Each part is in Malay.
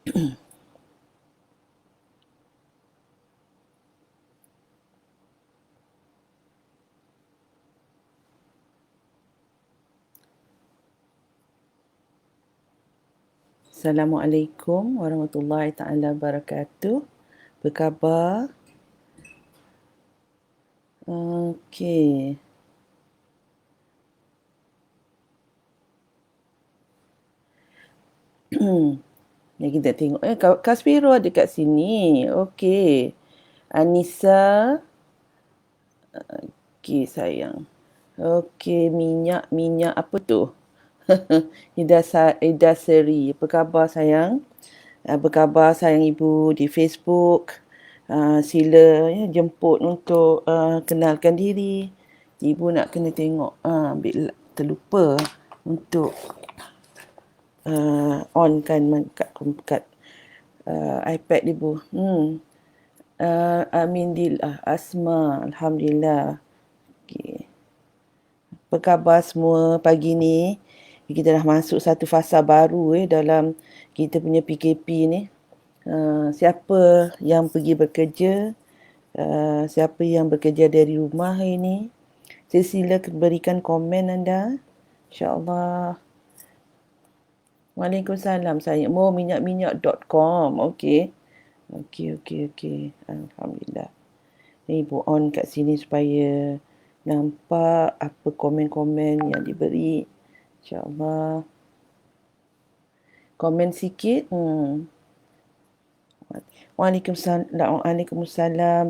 Assalamualaikum warahmatullahi taala wabarakatuh. Apa khabar? Okey. Ni kita tengok Kak Spiro ada kat sini. Okey. Anissa. Okey sayang. Okey, minyak apa tu? Ida Seri. Apa khabar sayang? Apa khabar sayang ibu di Facebook? Sila jemput untuk kenalkan diri. Ibu nak kena tengok. Ambil terlupa untuk onkan kat iPad ibu. Asma. Alhamdulillah. Okay. Apa khabar semua pagi ni? Kita dah masuk satu fasa baru dalam kita punya PKP ni. Siapa yang pergi bekerja? Siapa yang bekerja dari rumah hari ni? Sila berikan komen anda. InsyaAllah. Waalaikumsalam saya. minyak.com. Okey. Okey. Alhamdulillah. Ibu on kat sini supaya nampak apa komen-komen yang diberi. InsyaAllah. Komen sikit. Waalaikumsalam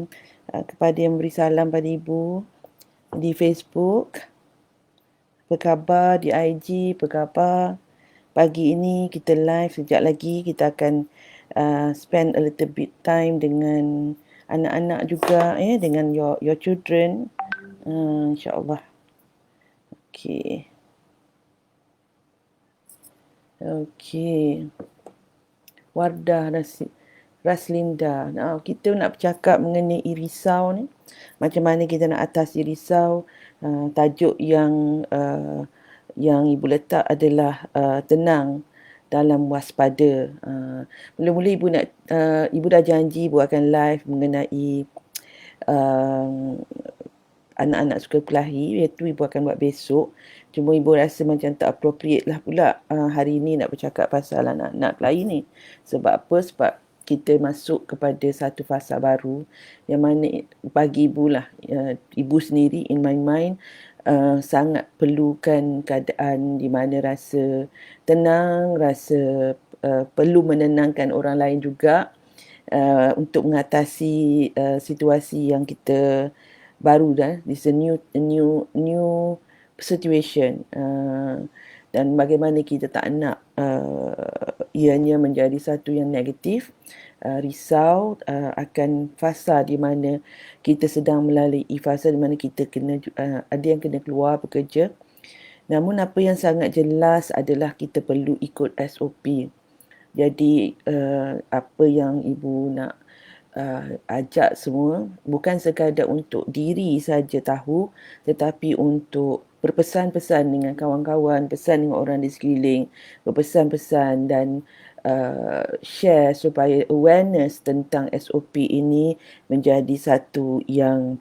kepada yang beri salam pada ibu di Facebook. Apa khabar di IG? Apa khabar? Pagi ini kita live, sekejap lagi kita akan spend a little bit time dengan anak-anak juga, dengan your children. InsyaAllah. Okey. Wardah Raslinda. Kita nak bercakap mengenai risau ni. Macam mana kita nak atasi risau. Tajuk yang ibu letak adalah tenang dalam waspada. Mula-mula ibu dah janji ibu akan live mengenai anak-anak suka kelahi, iaitu ibu akan buat besok. Cuma ibu rasa macam tak appropriate lah pula hari ni nak bercakap pasal anak-anak kelahi ni. Sebab apa? Sebab kita masuk kepada satu fasa baru yang mana bagi ibu lah, ibu sendiri in my mind sangat perlukan keadaan di mana rasa tenang, rasa perlu menenangkan orang lain juga untuk mengatasi situasi yang kita baru dah. This a new situation. Dan bagaimana kita tak nak ianya menjadi satu yang negatif. Risau akan fasa di mana kita sedang melalui fasa di mana kita kena ada yang kena keluar bekerja. Namun apa yang sangat jelas adalah kita perlu ikut SOP. Jadi apa yang ibu nak ajak semua bukan sekadar untuk diri saja tahu, tetapi untuk berpesan-pesan dengan kawan-kawan, pesan dengan orang di sekeliling, berpesan-pesan dan share supaya awareness tentang SOP ini menjadi satu yang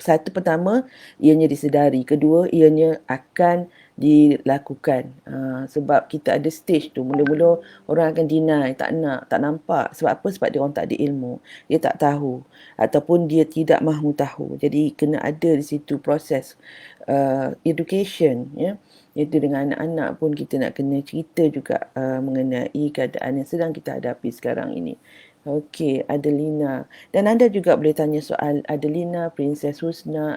satu pertama ianya disedari, kedua ianya akan dilakukan. Sebab kita ada stage tu, mula-mula orang akan deny, tak nak, tak nampak. Sebab apa? Sebab dia orang tak ada ilmu, dia tak tahu ataupun dia tidak mahu tahu. Jadi kena ada di situ proses education, iaitu dengan anak-anak pun kita nak kena cerita juga mengenai keadaan yang sedang kita hadapi sekarang ini. Okey, Adelina. Dan anda juga boleh tanya soal Adelina, Princess Husna,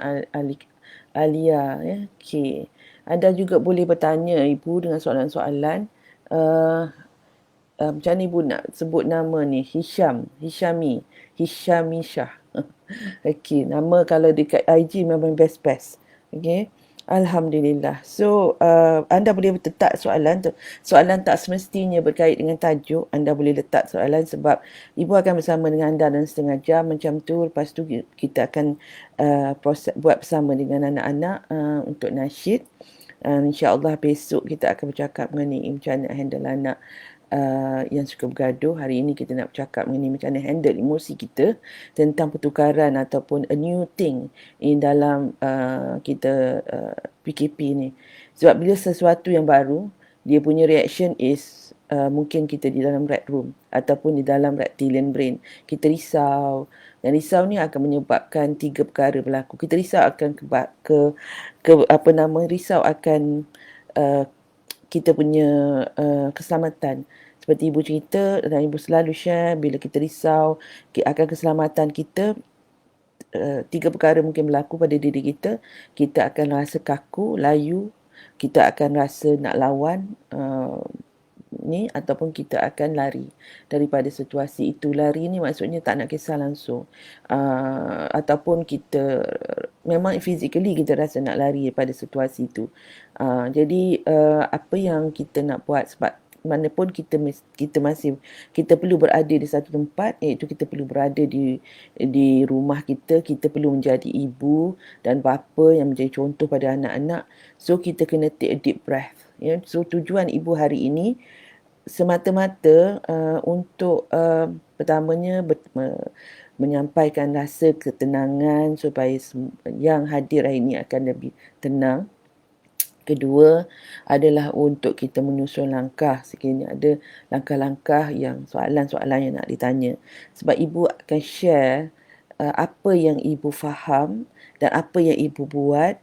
Alia. Okey. Anda juga boleh bertanya ibu dengan soalan-soalan. Macam mana ibu nak sebut nama ni? Hishami Shah. Okey, nama kalau dekat IG memang best. Okey. Alhamdulillah. So, anda boleh letak soalan tu. Soalan tak semestinya berkait dengan tajuk. Anda boleh letak soalan sebab ibu akan bersama dengan anda dalam setengah jam macam tu. Lepas tu kita akan buat bersama dengan anak-anak untuk nasyid. InsyaAllah besok kita akan bercakap mengenai macam mana handle anak yang suka bergaduh. Hari ini kita nak bercakap mengenai macam mana handle emosi kita tentang pertukaran ataupun a new thing dalam kita PKP ni. Sebab bila sesuatu yang baru, dia punya reaction is mungkin kita di dalam red room ataupun di dalam reptilian brain. Kita risau. Dan risau ni akan menyebabkan 3 perkara berlaku. Kita risau akan risau akan kita punya keselamatan. Seperti ibu cerita dan ibu selalu share, bila kita risau akan keselamatan kita, 3 perkara mungkin berlaku pada diri kita. Kita akan rasa kaku, layu, kita akan rasa nak lawan ataupun kita akan lari daripada situasi itu. Lari ni maksudnya tak nak kisah langsung, ataupun kita memang physically kita rasa nak lari daripada situasi itu. Jadi apa yang kita nak buat, sebab mana pun kita perlu berada di satu tempat, iaitu kita perlu berada di rumah kita perlu menjadi ibu dan bapa yang menjadi contoh pada anak-anak. So kita kena take a deep breath. So tujuan ibu hari ini semata-mata untuk pertamanya menyampaikan rasa ketenangan supaya yang hadir hari ini akan lebih tenang. Kedua adalah untuk kita menyusun langkah sekiranya ada langkah-langkah yang soalan-soalan yang nak ditanya. Sebab ibu akan share apa yang ibu faham dan apa yang ibu buat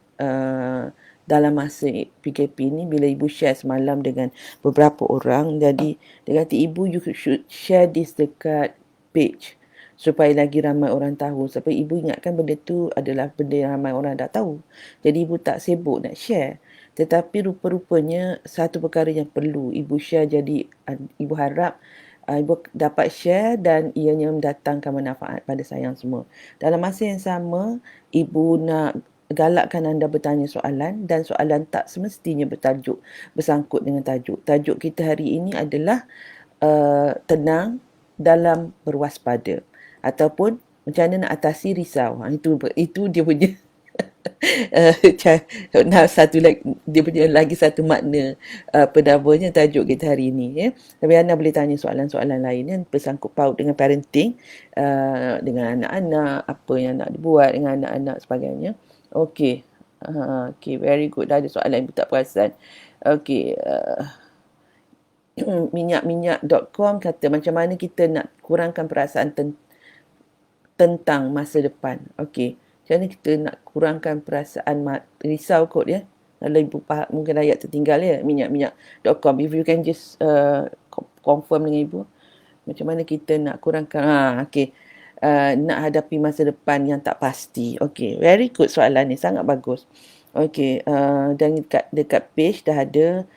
dalam masa PKP ni. Bila ibu share semalam dengan beberapa orang, jadi dia kata, ibu you should share this dekat page supaya lagi ramai orang tahu. Sebab ibu ingatkan benda tu adalah benda yang ramai orang dah tahu. Jadi ibu tak sibuk nak share. Tetapi rupa-rupanya satu perkara yang perlu ibu share. Jadi ibu harap ibu dapat share dan ianya mendatangkan manfaat pada sayang semua. Dalam masa yang sama, ibu nak galakkan anda bertanya soalan, dan soalan tak semestinya bersangkut dengan tajuk. Tajuk kita hari ini adalah tenang dalam berwaspada, ataupun macam mana nak atasi risau. Itu dia punya dia punya lagi satu makna penamanya tajuk kita hari ini, ya. Tapi anda boleh tanya soalan-soalan lain yang bersangkut paut dengan parenting, dengan anak-anak, apa yang nak dibuat dengan anak-anak sebagainya. Okey. Okay, very good. Dah ada soalan ibu tak perasan. Okey, minyak.com kata macam mana kita nak kurangkan perasaan tentang masa depan. Okey. Macam mana kita nak kurangkan perasaan risau kot, ya. Kalau ibu faham, mungkin ayat tertinggal, ya. minyak.com. If you can just confirm dengan ibu. Macam mana kita nak kurangkan. Okey. Nak hadapi masa depan yang tak pasti. Okey, very good soalan ni, sangat bagus. Okey, dan dekat page dah ada,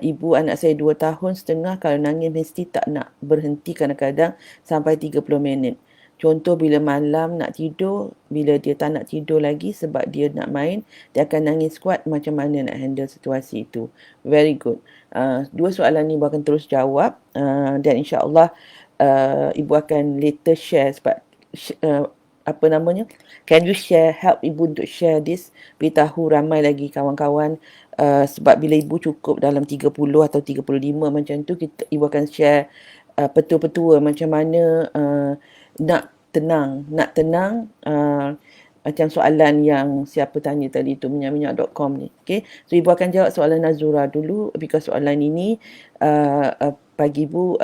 ibu anak saya 2 tahun setengah, kalau nangis mesti tak nak berhenti, kadang-kadang sampai 30 minit. Contoh bila malam nak tidur, bila dia tak nak tidur lagi sebab dia nak main, dia akan nangis kuat. Macam mana nak handle situasi itu? Very good. 2 soalan ni ibu akan terus jawab, dan insyaAllah ibu akan later share. Sebab can you help ibu untuk share this, beritahu ramai lagi kawan-kawan, sebab bila ibu cukup dalam 30 atau 35 macam tu, ibu akan share petua-petua macam mana nak tenang, macam soalan yang siapa tanya tadi tu, minyak.com ni. Okay, so ibu akan jawab soalan Nazura dulu, because soalan ini bagi ibu,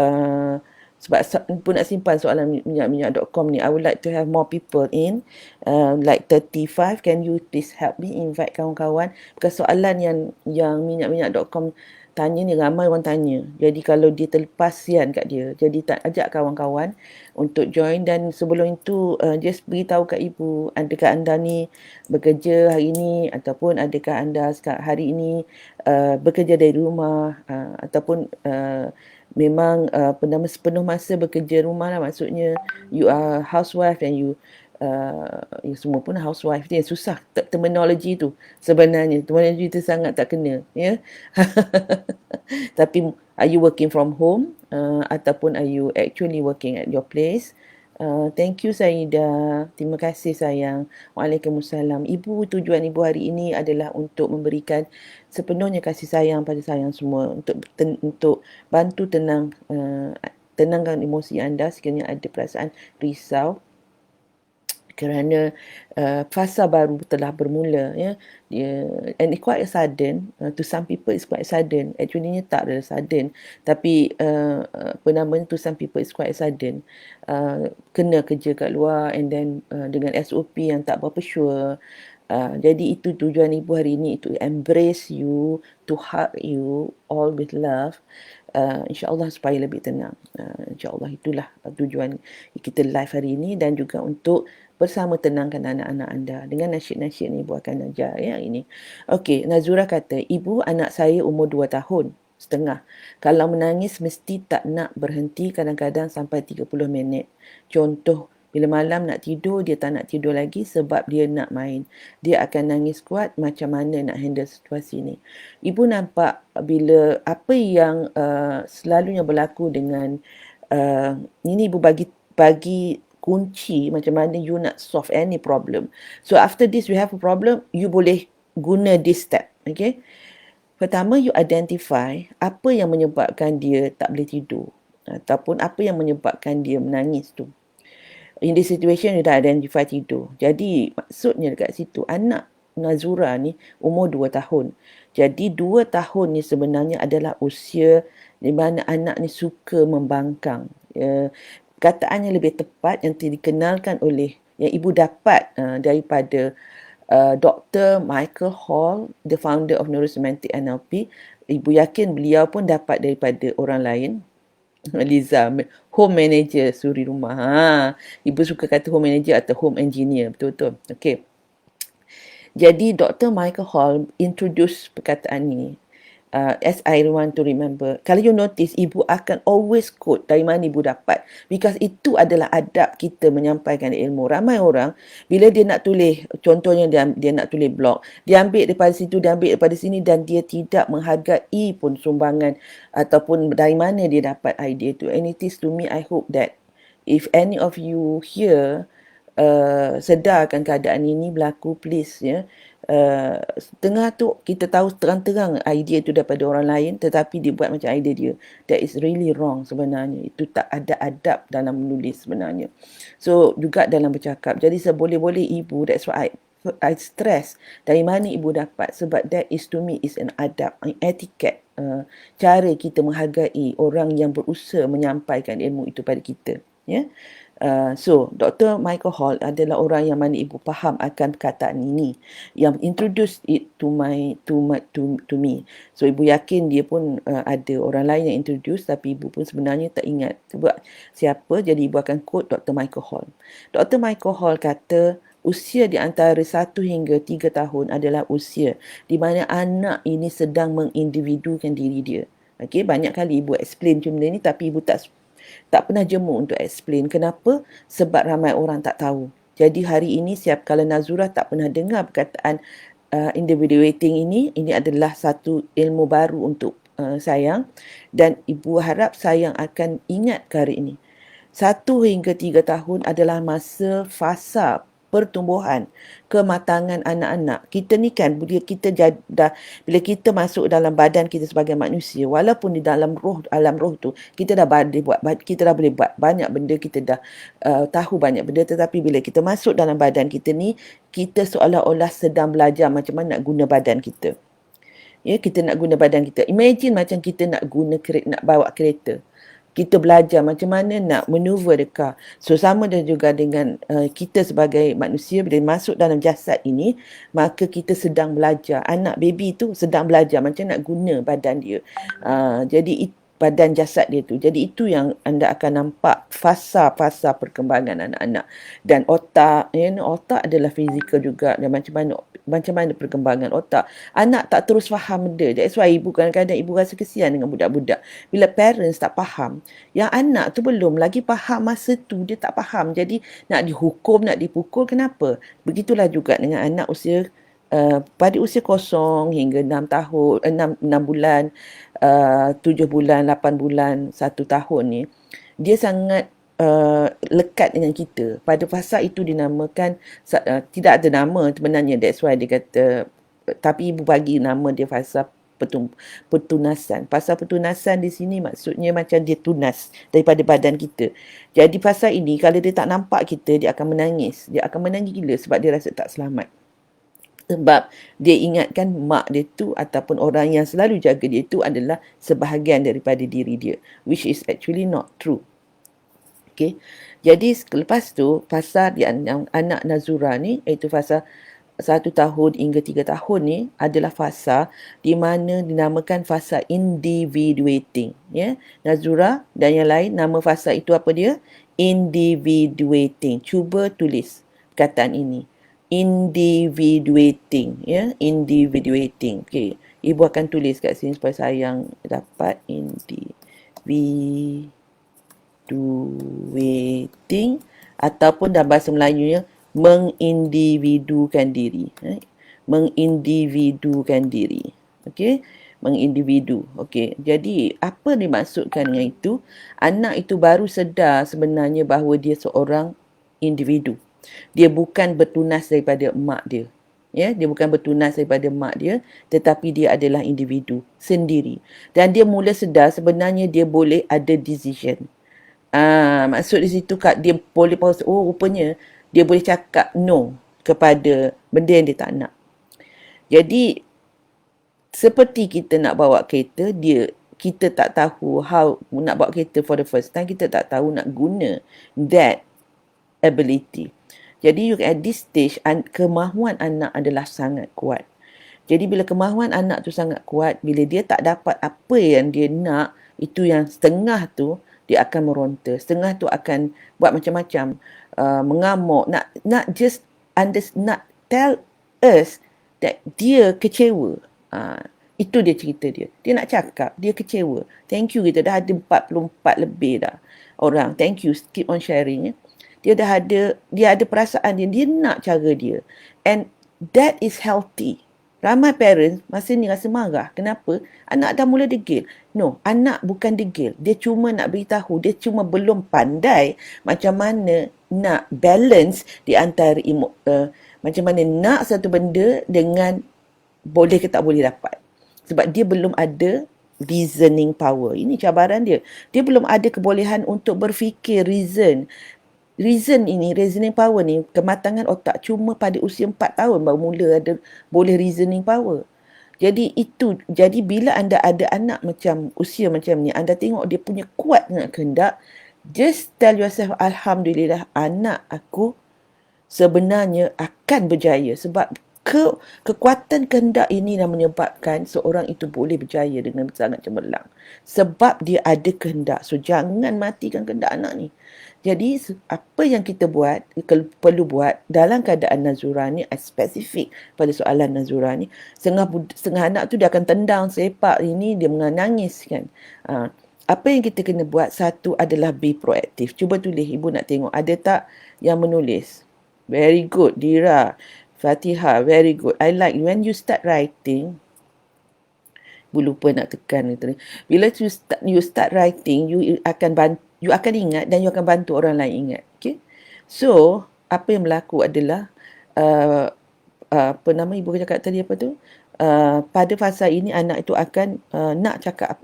sebab pun nak simpan soalan minyak.com ni. I would like to have more people in, like 35. Can you please help me invite kawan-kawan? Because soalan yang minyak.com tanya ni ramai orang tanya. Jadi kalau dia terlepas, sian kat dia. Jadi tak ajak kawan-kawan untuk join. Dan sebelum itu, just beritahu kat ibu, adakah anda ni bekerja hari ini, ataupun adakah anda hari ini bekerja dari rumah, ataupun memang sepenuh masa bekerja rumah lah. Maksudnya you are housewife dan you semua pun housewife dia. Susah terminologi tu sebenarnya. Terminologi tu sangat tak kena, ya. Tapi are you working from home, ataupun are you actually working at your place? Thank you Saida. Terima kasih sayang. Waalaikumsalam. Ibu, tujuan ibu hari ini adalah untuk memberikan sepenuhnya kasih sayang pada sayang semua, untuk bantu tenangkan emosi anda sekiranya ada perasaan risau kerana fasa baru telah bermula, ya. And it's quite sudden, to some people it's quite sudden. Actually tak adalah sudden, tapi apa namanya, to some people it's quite sudden. Kena kerja kat luar and then dengan SOP yang tak berapa sure. Jadi itu tujuan ibu hari ini, to embrace you, to hug you all with love. InsyaAllah supaya lebih tenang. InsyaAllah itulah tujuan kita live hari ini, dan juga untuk bersama tenangkan anak-anak anda dengan nasyid-nasyid ni ibu akan ajar ya ini. Okey, Nazura kata, ibu, anak saya umur 2 tahun setengah. Kalau menangis mesti tak nak berhenti, kadang-kadang sampai 30 minit. Contoh, bila malam nak tidur, dia tak nak tidur lagi sebab dia nak main. Dia akan nangis kuat. Macam mana nak handle situasi ni? Ibu nampak bila apa yang selalunya berlaku dengan ini, ibu bagi kunci macam mana you nak solve any problem. So after this you have a problem, you boleh guna this step. Okay. Pertama, you identify apa yang menyebabkan dia tak boleh tidur, ataupun apa yang menyebabkan dia menangis tu. In this situation, you dah identify tidur. Jadi maksudnya dekat situ, anak Nazura ni umur 2 tahun. Jadi 2 tahun ni sebenarnya adalah usia di mana anak ni suka membangkang. Kataannya lebih tepat yang dikenalkan oleh, yang ibu dapat daripada Dr. Michael Hall, the founder of Neurosemantic NLP. Ibu yakin beliau pun dapat daripada orang lain. Liza, home manager suri rumah. Ibu suka kata home manager atau home engineer. Betul-betul. Okay. Jadi Dr. Michael Hall introduce perkataan ni. As I want to remember, kalau you notice, ibu akan always quote dari mana ibu dapat, because itu adalah adab kita menyampaikan ilmu. Ramai orang bila dia nak tulis, contohnya dia nak tulis blog, dia ambil daripada situ, dia ambil daripada sini, dan dia tidak menghargai pun sumbangan ataupun dari mana dia dapat idea tu. And it is, to me, I hope that if any of you here sedarkan keadaan ini berlaku, please, ya. Setengah tu kita tahu terang-terang idea tu daripada orang lain, tetapi dia buat macam idea dia. That is really wrong sebenarnya. Itu tak ada adab dalam menulis sebenarnya. So juga dalam bercakap. Jadi seboleh-boleh ibu, that's why I stress dari mana ibu dapat, sebab that is, to me, is an adab, an etiquette, cara kita menghargai orang yang berusaha menyampaikan ilmu itu pada kita, ya. So Dr. Michael Hall adalah orang yang mana ibu faham akan perkataan ini, yang introduce it to me. So ibu yakin dia pun ada orang lain yang introduce, tapi ibu pun sebenarnya tak ingat sebab siapa. Jadi ibu akan quote Dr. Michael Hall. Dr. Michael Hall kata, usia di antara 1 hingga 3 tahun adalah usia di mana anak ini sedang mengindividukan diri dia. Okey, banyak kali ibu explain macam ni, tapi ibu tak pernah jemu untuk explain. Kenapa? Sebab ramai orang tak tahu. Jadi hari ini, siap kalau Nazura tak pernah dengar perkataan individuating ini adalah satu ilmu baru untuk sayang, dan ibu harap sayang akan ingat hari ini. 1 hingga 3 tahun adalah masa fasa pertumbuhan, kematangan anak-anak. Kita ni kan, bila kita masuk dalam badan kita sebagai manusia, walaupun di dalam alam roh tu kita dah boleh buat banyak benda, kita dah tahu banyak benda, tetapi bila kita masuk dalam badan kita ni, kita seolah-olah sedang belajar macam mana nak guna badan kita. Ya, kita nak guna badan kita. Imagine macam kita nak bawa kereta. Kita belajar macam mana nak maneuver the car. So sama dan juga dengan kita sebagai manusia, bila masuk dalam jasad ini, maka kita sedang belajar. Anak baby tu sedang belajar macam nak guna badan dia. Jadi badan jasad dia tu. Jadi itu yang anda akan nampak fasa-fasa perkembangan anak-anak. Dan otak, otak adalah fizikal juga, dan macam mana perkembangan otak. Anak tak terus faham benda. That's why ibu kadang-kadang ibu rasa kesian dengan budak-budak. Bila parents tak faham, yang anak tu belum lagi faham masa tu, dia tak faham. Jadi nak dihukum, nak dipukul, kenapa? Begitulah juga dengan anak usia pada usia 0 hingga 6 tahun, 6 bulan, 7 bulan, 8 bulan, 1 tahun ni, dia sangat lekat dengan kita. Pada fasa itu dinamakan, tidak ada nama sebenarnya, that's why dia kata, tapi ibu bagi nama dia fasa pertunasan. Fasa pertunasan di sini maksudnya macam dia tunas daripada badan kita. Jadi fasa ini kalau dia tak nampak kita, dia akan menangis. Dia akan menangis gila sebab dia rasa tak selamat. Sebab dia ingatkan mak dia tu ataupun orang yang selalu jaga dia tu adalah sebahagian daripada diri dia, which is actually not true. Okay. Jadi lepas tu fasa anak Nazura ni, iaitu fasa 1 tahun hingga 3 tahun ni adalah fasa di mana dinamakan fasa individuating. Ya, Nazura dan yang lain, nama fasa itu apa dia? Individuating. Cuba tulis perkataan ini. Individuating. Ya, individuating. Okay. Ibu akan tulis kat sini supaya saya dapat individuating ataupun dalam bahasa Melayunya mengindividukan diri. Mengindividukan diri. Okey, mengindividu. Okey, jadi apa dimaksudkan dengan itu? Anak itu baru sedar sebenarnya bahawa dia seorang individu. Dia bukan bertunas daripada mak dia. Ya, dia bukan bertunas daripada mak dia, tetapi dia adalah individu sendiri. Dan dia mula sedar sebenarnya dia boleh ada decision. Maksud di situ dia boleh pause. Oh, rupanya dia boleh cakap no kepada benda yang dia tak nak. Jadi seperti kita nak bawa kereta, kita tak tahu how nak bawa kereta for the first time, kita tak tahu nak guna that ability. Jadi at this stage kemahuan anak adalah sangat kuat. Jadi bila kemahuan anak tu sangat kuat, bila dia tak dapat apa yang dia nak, itu yang setengah tu dia akan meronta, setengah tu akan buat macam-macam, mengamuk, nak just nak tell us that dia kecewa. Itu dia cerita dia. Dia nak cakap dia kecewa. Thank you, kita dah ada 44 lebih dah orang. Thank you, keep on sharing. Dia ada perasaan dia nak cara dia. And that is healthy. Ramai parents masa ni rasa marah. Kenapa? Anak dah mula degil. No, anak bukan degil. Dia cuma nak beritahu, dia cuma belum pandai macam mana nak balance di antara macam mana nak satu benda dengan boleh ke tak boleh dapat. Sebab dia belum ada reasoning power. Ini cabaran dia. Dia belum ada kebolehan untuk berfikir reasoning power ni, kematangan otak cuma pada usia 4 tahun baru mula boleh reasoning power. Jadi bila anda ada anak macam usia macam ni, anda tengok dia punya kuat dengan kehendak, just tell yourself, alhamdulillah, anak aku sebenarnya akan berjaya sebab kekuatan kehendak ini yang menyebabkan seorang itu boleh berjaya dengan sangat cemerlang. Sebab dia ada kehendak. So jangan matikan kehendak anak ni. Jadi apa yang kita perlu buat dalam keadaan Nazura ni, spesifik pada soalan Nazura ni, setengah anak tu dia akan tendang sepak ini, dia menangis kan. Apa yang kita kena buat, satu adalah be proaktif. Cuba tulis, ibu nak tengok ada tak yang menulis. Very good, Dira, Fatihah, very good. I like when you start writing. Ibu lupa nak tekan itu. Bila you start writing, you akan ingat dan you akan bantu orang lain ingat. Okay? So, apa yang berlaku adalah ibu cakap tadi apa tu? Pada fasa ini anak itu akan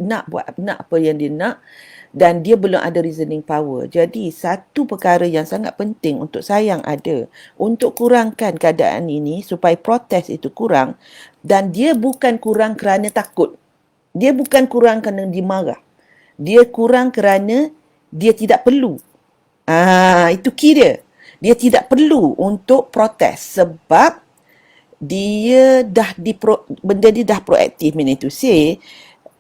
nak buat apa yang dia nak dan dia belum ada reasoning power. Jadi satu perkara yang sangat penting untuk sayang ada untuk kurangkan keadaan ini supaya protes itu kurang, dan dia bukan kurang kerana takut. Dia bukan kurang kerana dimarah. Dia kurang kerana dia tidak perlu. Itu key dia. Dia tidak perlu untuk protes sebab dia benda dia dah proaktif, meaning to say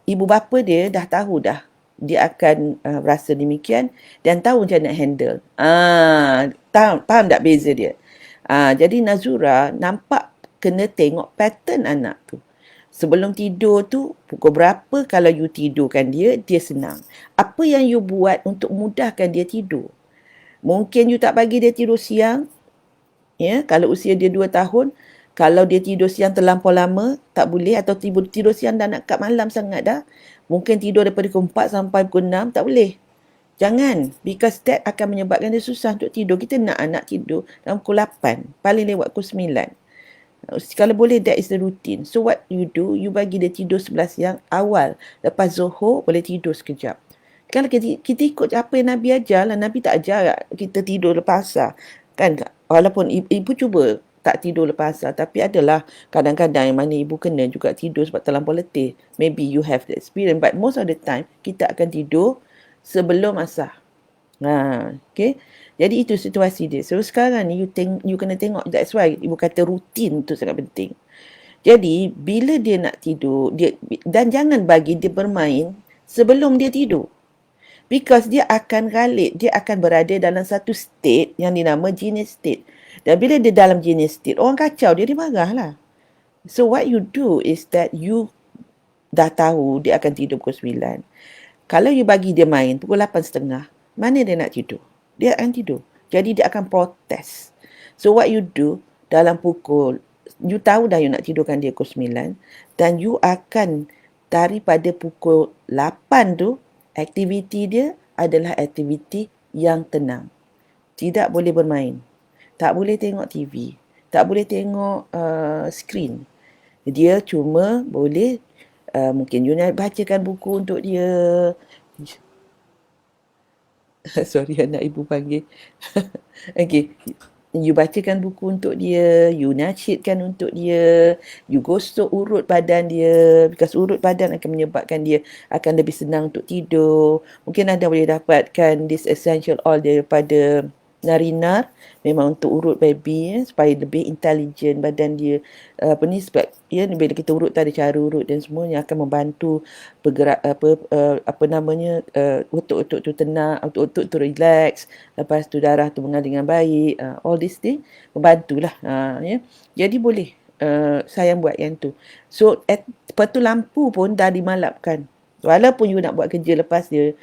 ibu bapa dia dah tahu dah dia akan rasa demikian dan tahu macam nak handle. Faham tak beza dia? Jadi Nazura nampak kena tengok pattern anak tu. Sebelum tidur tu, pukul berapa kalau you tidurkan dia senang. Apa yang you buat untuk mudahkan dia tidur? Mungkin you tak bagi dia tidur siang. Ya, kalau usia dia 2 tahun, kalau dia tidur siang terlampau lama, tak boleh. Atau tidur siang dah nak kat malam sangat dah. Mungkin tidur daripada pukul 4 sampai pukul 6, tak boleh. Jangan, because that akan menyebabkan dia susah untuk tidur. Kita nak anak tidur dalam pukul 8, paling lewat pukul 9. Kalau boleh, that is the routine. So what you do, you bagi dia tidur 11 siang awal. Lepas Zohor, boleh tidur sekejap. Kalau kita ikut apa yang Nabi ajar lah, Nabi tak ajar kita tidur lepas asar. Kan, walaupun ibu cuba tak tidur lepas asar, tapi adalah kadang-kadang yang mana ibu kena juga tidur sebab terlampau letih. Maybe you have the experience, but most of the time, kita akan tidur sebelum asar. Okay. Jadi itu situasi dia. So sekarang ni you kena tengok, that's why ibu kata rutin tu sangat penting. Jadi bila dia nak tidur, dan jangan bagi dia bermain sebelum dia tidur. Because dia akan galit, dia akan berada dalam satu state yang dinama genius state. Dan bila dia dalam genius state, orang kacau dia marah lah. So what you do is that you dah tahu dia akan tidur pukul 9. Kalau you bagi dia main pukul 8.30, mana dia nak tidur? Dia akan tidur. Jadi dia akan protes. So what you do, dalam pukul, you tahu dah you nak tidurkan dia pukul 9, dan you akan daripada pukul 8 tu, aktiviti dia adalah aktiviti yang tenang. Tidak boleh bermain. Tak boleh tengok TV. Tak boleh tengok skrin. Dia cuma boleh mungkin you nak bacakan buku untuk dia. Sorry, anak ibu panggil. Okay. You bacakan buku untuk dia, you nasyidkan untuk dia, you gosok urut badan dia, because urut badan akan menyebabkan dia akan lebih senang untuk tidur. Mungkin anda boleh dapatkan this essential oil daripada Narinar, memang untuk urut baby supaya lebih intelligent badan dia. Sebab bila kita urut tu ada cara urut dan semuanya akan membantu bergerak otot-otot tu tenang, otot-otot tu relax, lepas tu darah tu mengalir dengan baik, all this thing membantulah. Jadi boleh sayang buat yang tu. So lepas tu lampu pun dah dimalapkan. Walaupun you nak buat kerja lepas dia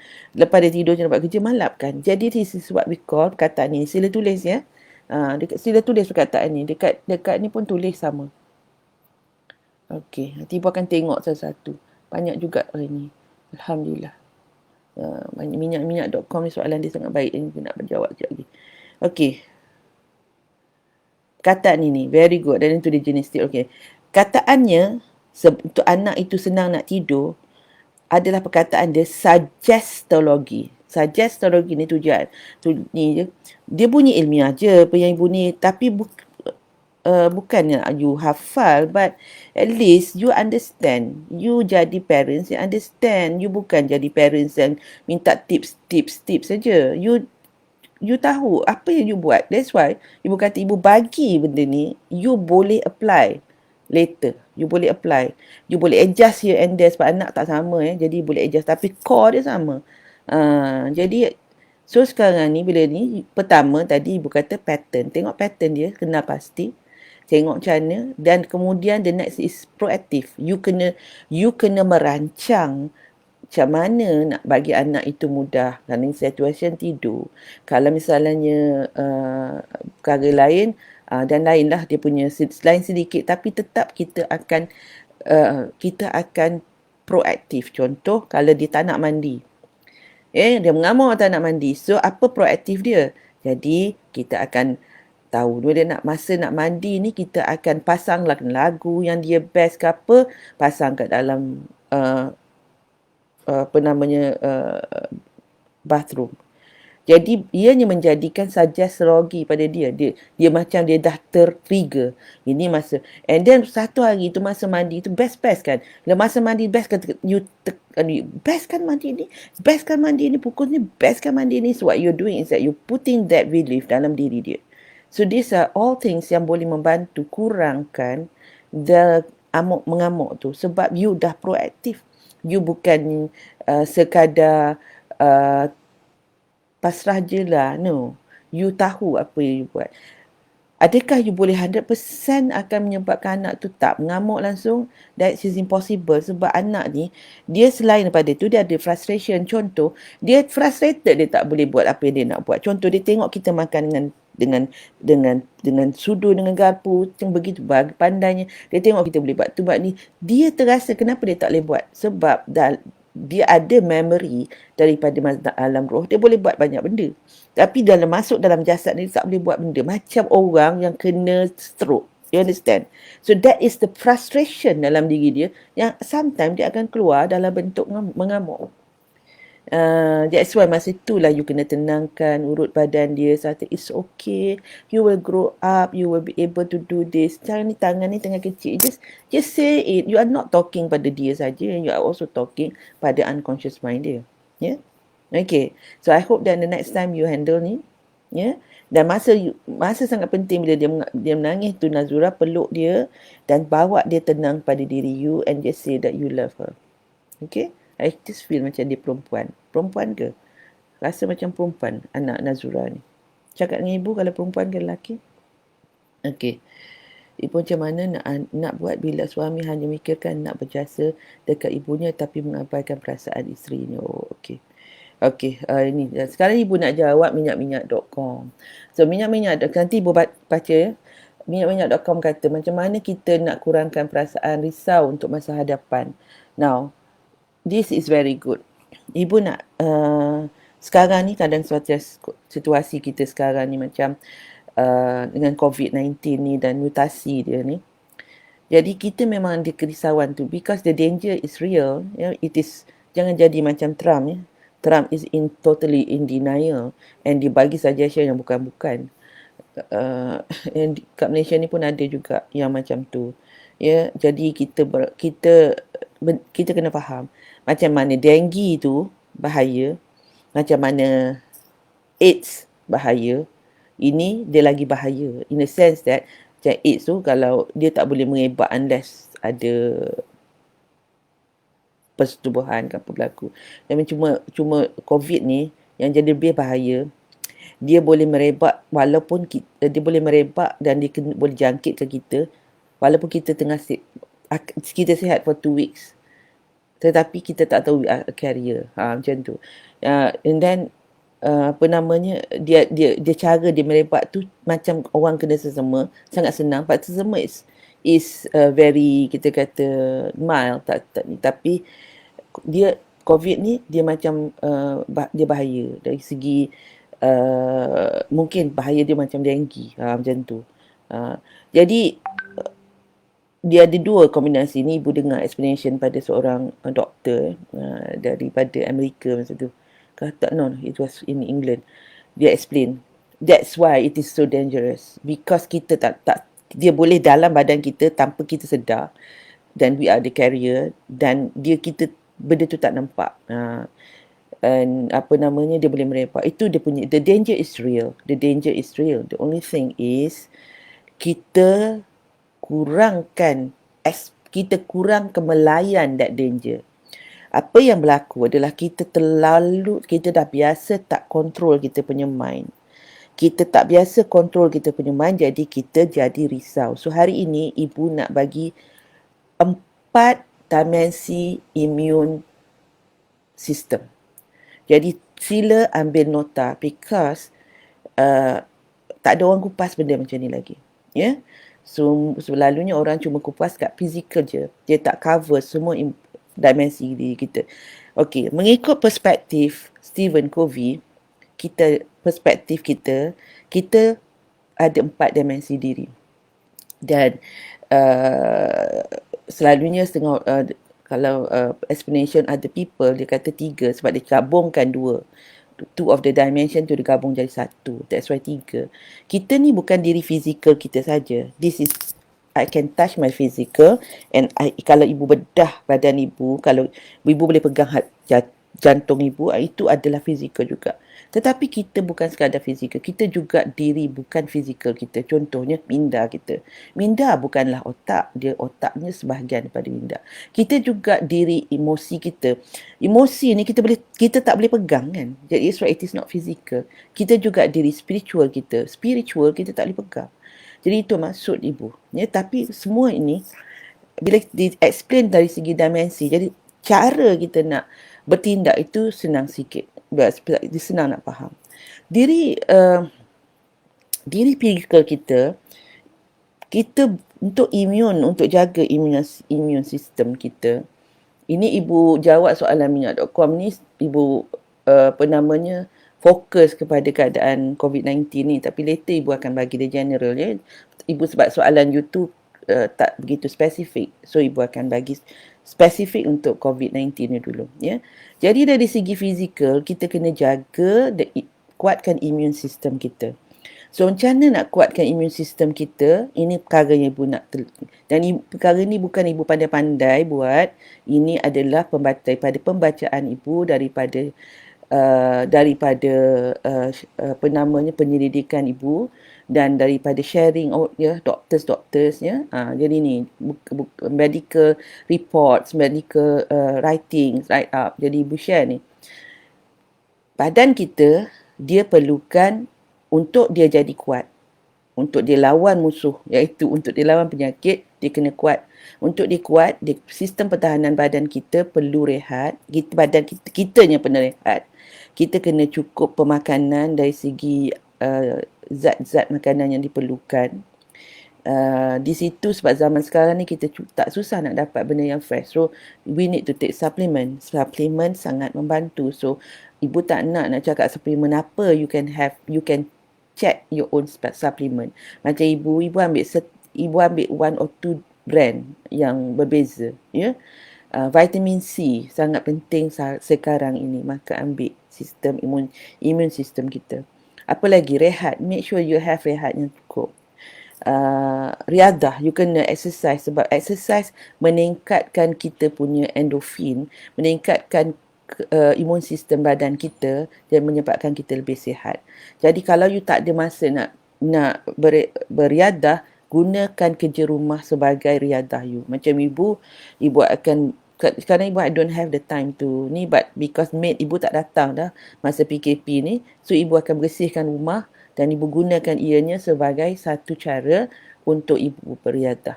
tidur je nak buat kerja, malapkan. Jadi this is what we call perkataan ni. Sila tulis ya. Sila tulis perkataan ni. Dekat ni pun tulis sama. Okey, nanti ibu akan tengok satu-satu. Banyak juga hari ni. Alhamdulillah. Minyak.com ni soalan dia sangat baik. Dia nak berjawab sekejap lagi. Okey. Kataan ni very good. Dan itu dia jenis stil. Okey. Kataannya untuk anak itu senang nak tidur adalah perkataan dia suggestologi. Suggestologi ni tujuan. Ni je. Dia bunyi ilmiah je apa yang ibu ni, tapi bukannya you hafal, but at least you understand. You jadi parents yang understand. You bukan jadi parents yang minta tips saja. You tahu apa yang you buat. That's why ibu kata ibu bagi benda ni, you boleh apply later. You boleh apply. You boleh adjust here and there sebab anak tak sama jadi boleh adjust, tapi core dia sama. Jadi so sekarang ni bila ni pertama tadi ibu kata pattern. Tengok pattern dia, kenal pasti. Tengok macam mana, dan kemudian the next is proaktif. You kena merancang macam mana nak bagi anak itu mudah dalam situation tidur. Kalau misalnya perkara lain dan lainlah dia punya lain sedikit, tapi tetap kita akan proaktif. Contoh kalau dia tak nak mandi. Dia mengamuk tak nak mandi. So apa proaktif dia? Jadi kita akan tahu dia masa nak mandi ni, kita akan pasang lagu yang dia best ke apa, pasang kat dalam bathroom. Jadi ianya menjadikan suggestologi pada dia. Dia macam dia dah tertrigger. Ini masa. And then satu hari tu masa mandi tu best kan. Bila masa mandi best kan, best kan mandi ni. Best kan mandi ni. Pukul ni best kan mandi ni. So what you're doing is that you putting that belief dalam diri dia. So these are all things yang boleh membantu kurangkan the mengamuk tu. Sebab you dah proaktif. You bukan sekadar pasrah je lah. No. You tahu apa yang you buat. Adakah you boleh 100% akan menyebabkan anak tu tak mengamuk langsung? That is impossible. Sebab anak ni, dia selain daripada tu, dia ada frustration. Contoh, dia frustrated, dia tak boleh buat apa yang dia nak buat. Contoh, dia tengok kita makan dengan sudu, dengan garpu, macam begitu pandainya. Dia tengok kita boleh buat tu, buat ni. Dia terasa kenapa dia tak boleh buat. Sebab dia ada memory daripada alam roh, dia boleh buat banyak benda. Tapi dalam masuk dalam jasad ni, dia tak boleh buat benda. Macam orang yang kena stroke. You understand? So that is the frustration dalam diri dia yang sometimes dia akan keluar dalam bentuk mengamuk. That's why masa itulah you kena tenangkan urut badan dia. Kata it's okay, you will grow up, you will be able to do this. Jangan ni, tangan ni tengah kecil, just say it. You are not talking pada dia saja, you are also talking pada unconscious mind dia. Yeah. Okay, so I hope that the next time you handle ni, yeah, dan masa sangat penting bila dia menangis tu, Nazura peluk dia dan bawa dia tenang pada diri you and just say that you love her. Okay, I just feel macam dia perempuan. Perempuan ke? Rasa macam perempuan anak Nazura ni. Cakap dengan ibu kalau perempuan ke lelaki. Okay. Ibu macam mana nak buat bila suami hanya mikirkan nak berjasa dekat ibunya tapi mengabaikan perasaan isterinya. Oh, okay. Okay, ini. Sekarang ibu nak jawab minyak-minyak.com. So, minyak-minyak.com, nanti ibu baca ya. Minyak-minyak.com kata macam mana kita nak kurangkan perasaan risau untuk masa hadapan. Now, this is very good. Ibu nak sekarang ni kadang situasi kita sekarang ni macam dengan COVID-19 ni dan mutasi dia ni. Jadi kita memang ada kerisauan tu because the danger is real. It is, jangan jadi macam Trump ya. Trump is totally in denial and dia bagi suggestion yang bukan-bukan. And kat Malaysia ni pun ada juga yang macam tu. Ya, jadi kita kena faham macam mana dengue tu bahaya, macam mana AIDS bahaya. Ini dia lagi bahaya in the sense that macam AIDS tu kalau dia tak boleh mengebak unless ada persetubuhan ke apa berlaku. Dan cuma COVID ni yang jadi lebih bahaya, dia boleh merebak walaupun dia boleh merebak dan dia boleh jangkit ke kita walaupun kita kita sihat for 2 weeks. Tetapi kita tak tahu carrier. Macam tu. And then dia cara dia merebak tu macam orang kena sesama, sangat senang. But sesama is very, kita kata mild, tapi dia COVID ni dia macam dia bahaya dari segi mungkin bahaya dia macam dengue, macam tu. Jadi dia ada dua kombinasi ni. Ibu dengar explanation pada seorang doktor daripada Amerika masa tu. Kata no, it was in England. Dia explain that's why it is so dangerous because kita tak dia boleh dalam badan kita tanpa kita sedar dan we are the carrier dan benda tu tak nampak. And dia boleh merebak. Itu dia punya, the danger is real. The danger is real. The only thing is kita kurangkan melayan that danger. Apa yang berlaku adalah kita dah biasa tak kontrol kita punya mind. Kita tak biasa kontrol kita punya mind, jadi kita jadi risau. So hari ini ibu nak bagi 4 dimensi immune system. Jadi sila ambil nota because tak ada orang kupas benda macam ni lagi. Ya. Yeah? So selalunya orang cuma kupas kat fizikal je. Dia tak cover semua dimensi diri kita. Okey, mengikut perspektif Stephen Covey, perspektif kita ada 4 dimensi diri. Dan selalunya kalau explanation other people, dia kata 3 sebab dia gabungkan 2 of the dimension tu digabung jadi 1. That's why 3. Kita ni bukan diri fizikal kita saja. This is, I can touch my physical and kalau ibu bedah badan ibu, kalau ibu boleh pegang jantung ibu, itu adalah fizikal juga. Tetapi kita bukan sekadar fizikal, kita juga diri bukan fizikal kita. Contohnya minda kita. Minda bukanlah otak, dia otaknya sebahagian daripada minda. Kita juga diri emosi kita. Emosi ni kita tak boleh pegang kan. Jadi it is not physical. Kita juga diri spiritual kita. Spiritual kita tak boleh pegang. Jadi itu maksud ibu. Ya, tapi semua ini bila di-explain dari segi dimensi, jadi cara kita nak bertindak itu senang sikit. Senang nak faham. Diri fizikal kita untuk jaga immune system kita, Ini ibu jawab soalan minyak.com ni, ibu fokus kepada keadaan COVID-19 ni, tapi later ibu akan bagi dia general ya. Ibu sebab soalan you tu tak begitu spesifik, so ibu akan bagi spesifik untuk COVID-19 ni dulu ya. Jadi dari segi fizikal, kita kena jaga kuatkan immune system kita. So macam mana nak kuatkan immune system kita? Ini perkara yang ibu nak dan perkara ni bukan ibu pandai-pandai buat. Ini adalah daripada pembacaan ibu, daripada penyelidikan ibu dan daripada sharing ya doctors ya. Jadi ni medical reports, medical writings, write up. Jadi ibu share ni. Badan kita dia perlukan untuk dia jadi kuat, untuk dia lawan musuh, iaitu untuk dia lawan penyakit, dia kena kuat. Untuk dia kuat, sistem pertahanan badan kita perlu rehat. Badan kitanya perlu rehat. Kita kena cukup pemakanan dari segi zat-zat makanan yang diperlukan. Di situ sebab zaman sekarang ni kita tak susah nak dapat benda yang fresh. So we need to take supplement. Supplement sangat membantu. So ibu tak nak cakap supplement apa you can check your own supplement. Macam ibu ambil one or two brand yang berbeza ya. Vitamin C sangat penting sekarang ini, maka ambil sistem immune system kita. Apa lagi? Rehat. Make sure you have rehat yang cukup. Riadah, you kena exercise sebab exercise meningkatkan kita punya endorfin, meningkatkan imun sistem badan kita dan menyebabkan kita lebih sihat. Jadi kalau you tak ada masa nak beriadah, gunakan kerja rumah sebagai riadah you. Macam ibu akan sekarang ibu I don't have the time to ni, but because maid ibu tak datang dah masa PKP ni, so ibu akan bersihkan rumah dan ibu gunakan ianya sebagai satu cara untuk ibu beriadah.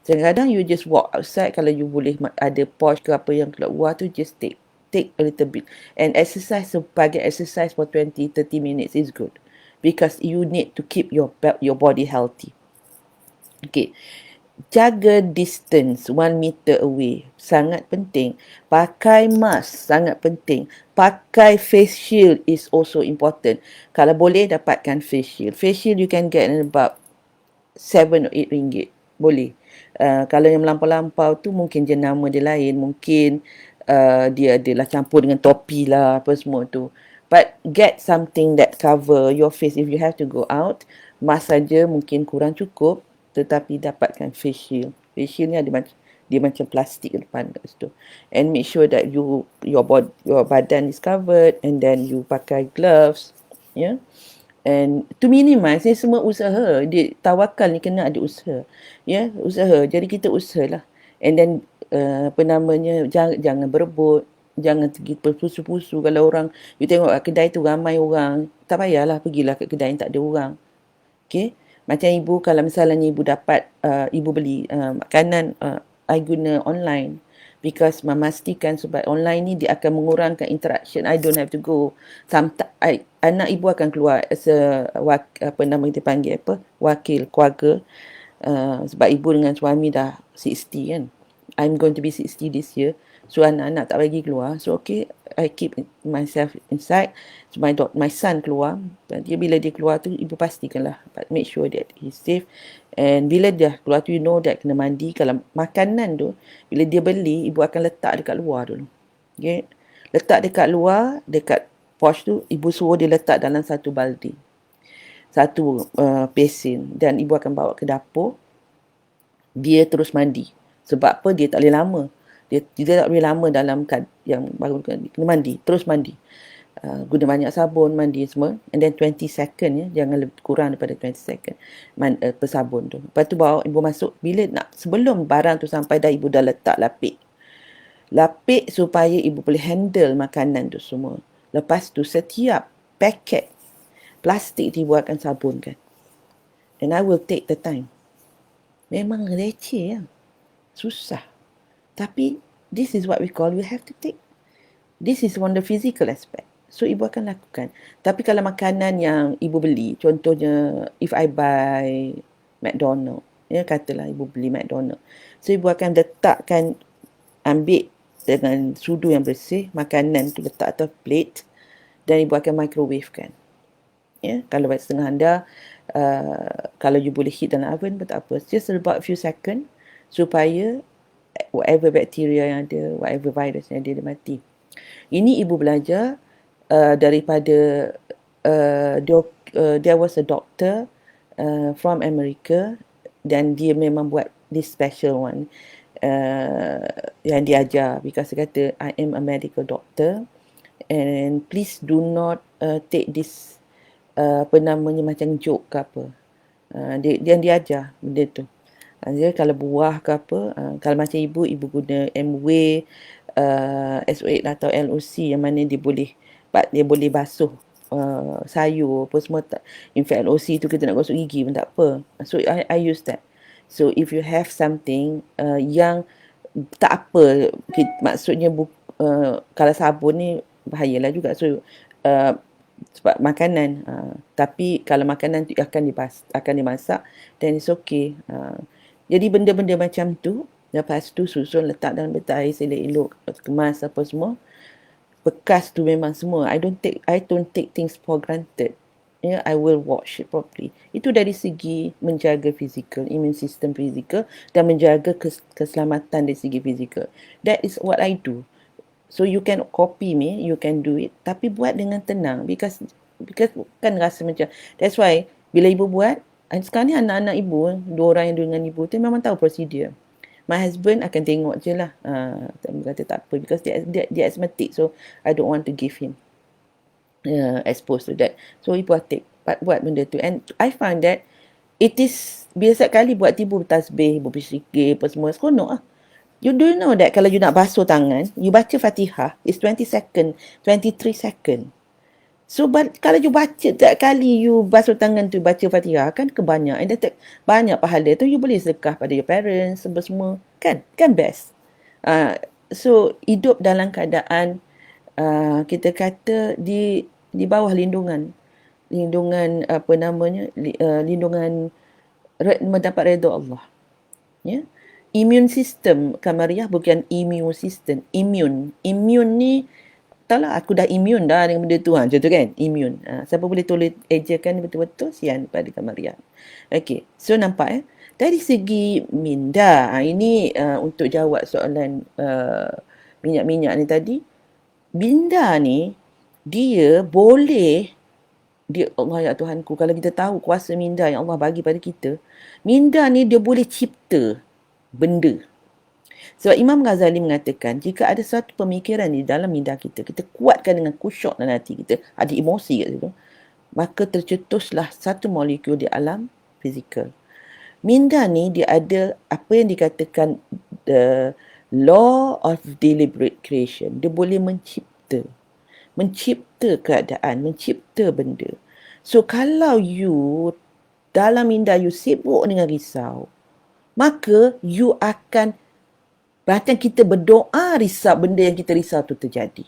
Kadang-kadang you just walk outside, kalau you boleh ada porch ke apa yang keluar tu, just take a little bit and exercise. Sebagai exercise for 20-30 minutes is good because you need to keep your body healthy. Okay, jaga distance 1 meter away, sangat penting. Pakai mask, sangat penting. Pakai face shield is also important. Kalau boleh, dapatkan face shield. Face shield you can get in about 7 or 8 ringgit. Boleh. Kalau yang melampau-lampau tu mungkin jenama dia lain, mungkin dia adalah campur dengan topi lah, apa semua tu. But get something that cover your face if you have to go out. Mask saja mungkin kurang cukup, tetapi dapatkan face shield. Face shield ni dia macam plastik depan kat situ. And make sure that your badan is covered, and then you pakai gloves, yeah. And to minimize ni semua usaha. Tawakal ni kena ada usaha. Ya, usaha. Jadi kita usahalah. And then jangan berebut, jangan pergi berpusu-pusu. Kalau orang you tengok kedai tu ramai orang, tak payahlah pergilah ke kedai yang tak ada orang. Okay, macam ibu, kalau misalnya ibu dapat ibu beli makanan, I guna online because memastikan sebab online ni dia akan mengurangkan interaction. I don't have to go. Anak ibu akan keluar as a wakil keluarga, sebab ibu dengan suami dah 60 kan. I'm going to be 60 this year. So anak-anak tak bagi keluar. So okay, I keep myself inside. So my son keluar. Bila dia keluar tu, ibu pastikanlah, but make sure that he's safe. And bila dia keluar tu, you know that kena mandi. Kalau makanan tu, bila dia beli, ibu akan letak dekat luar dulu. Okay, letak dekat luar, dekat porch tu, ibu suruh dia letak dalam satu baldi, satu basin, dan ibu akan bawa ke dapur. Dia terus mandi. Sebab apa? Dia tak boleh lama. Dia tak boleh lama dalam yang baru kena mandi. Terus mandi. Guna banyak sabun, mandi semua. And then 20 second ya. Jangan lebih kurang daripada 20 second. Persabun tu. Lepas tu bawa ibu masuk. Sebelum barang tu sampai dah, ibu dah letak lapik. Lapik supaya ibu boleh handle makanan tu semua. Lepas tu setiap paket plastik tu ibu akan sabunkan. And I will take the time. Memang receh ya. Susah. Tapi this is what we call, we have to take. This is one the physical aspect. So ibu akan lakukan. Tapi kalau makanan yang ibu beli, contohnya if I buy McDonald, ya katalah ibu beli McDonald. So ibu akan ambil dengan sudu yang bersih, makanan tu letak atas plate dan ibu akan microwave kan. Ya, kalau setengah anda, kalau you boleh heat dalam oven pun tak apa. Just about a few second supaya whatever bacteria yang ada, whatever virus yang ada, dia mati. Ini ibu belajar daripada there was a doctor from America dan dia memang buat this special one yang dia ajar, because dia kata I am a medical doctor and please do not take this apa namanya macam joke ke apa. Dia ajar benda tu. Dia kalau buah ke apa, kalau macam ibu guna MW, SO8 atau LOC yang mana dia boleh basuh sayur apa semua tak. In fact LOC tu kita nak gosok gigi pun tak apa. So I use that. So if you have something yang tak apa, maksudnya kalau sabun ni bahayalah juga. So sebab makanan, tapi kalau makanan tu akan dimasak, then it's okay. Jadi benda-benda macam tu, lepas tu susun letak dalam betul air selok-elok, kemas apa semua. Bekas tu memang semua. I don't take things for granted. Yeah, I will wash it properly. Itu dari segi menjaga fizikal, immune system fizikal dan menjaga keselamatan dari segi fizikal. That is what I do. So you can copy me, you can do it, tapi buat dengan tenang, because kan rasa macam, that's why bila ibu buat, sekarang ni anak-anak ibu, 2 orang yang dengan ibu tu memang tahu prosedur. My husband akan tengok je lah, kata tak apa, because dia asthmatic, so I don't want to give him exposed to that. So ibu atik buat benda tu, and I find that it is biasa kali buat ibu tasbih, ibu berzikir apa semua, seronok lah. You do know that kalau you nak basuh tangan, you baca Fatihah, is 20 second, 23 second. So, kalau you baca, setiap kali you basuh tangan tu, baca Fatihah, kan kebanyak. And banyak pahala tu, you boleh sedekah pada your parents, semua. Kan best. So, hidup dalam keadaan, kita kata, di bawah lindungan apa namanya, lindungan mendapat redha Allah. Ya. Immune system, Kamariah bukan immune system, immune ni, taklah aku dah immune dah dengan benda tu, macam tu kan, immune. Siapa boleh tolong ejakan betul-betul, sian pada Kamariah. Okay, so nampak dari segi minda, ini untuk jawab soalan minyak-minyak ni tadi. Minda ni dia boleh, Allah ya Tuhanku, kalau kita tahu kuasa minda yang Allah bagi pada kita, minda ni dia boleh cipta benda. Sebab Imam Ghazali mengatakan, jika ada satu pemikiran di dalam minda kita, kita kuatkan dengan khusyuk dalam hati kita, ada emosi kat situ, maka tercetuslah satu molekul di alam fizikal. Minda ni dia ada apa yang dikatakan the law of deliberate creation. Dia boleh mencipta keadaan, mencipta benda. So kalau you dalam minda you sibuk dengan risau, maka you akan, bahkan kita berdoa risau, benda yang kita risau tu terjadi.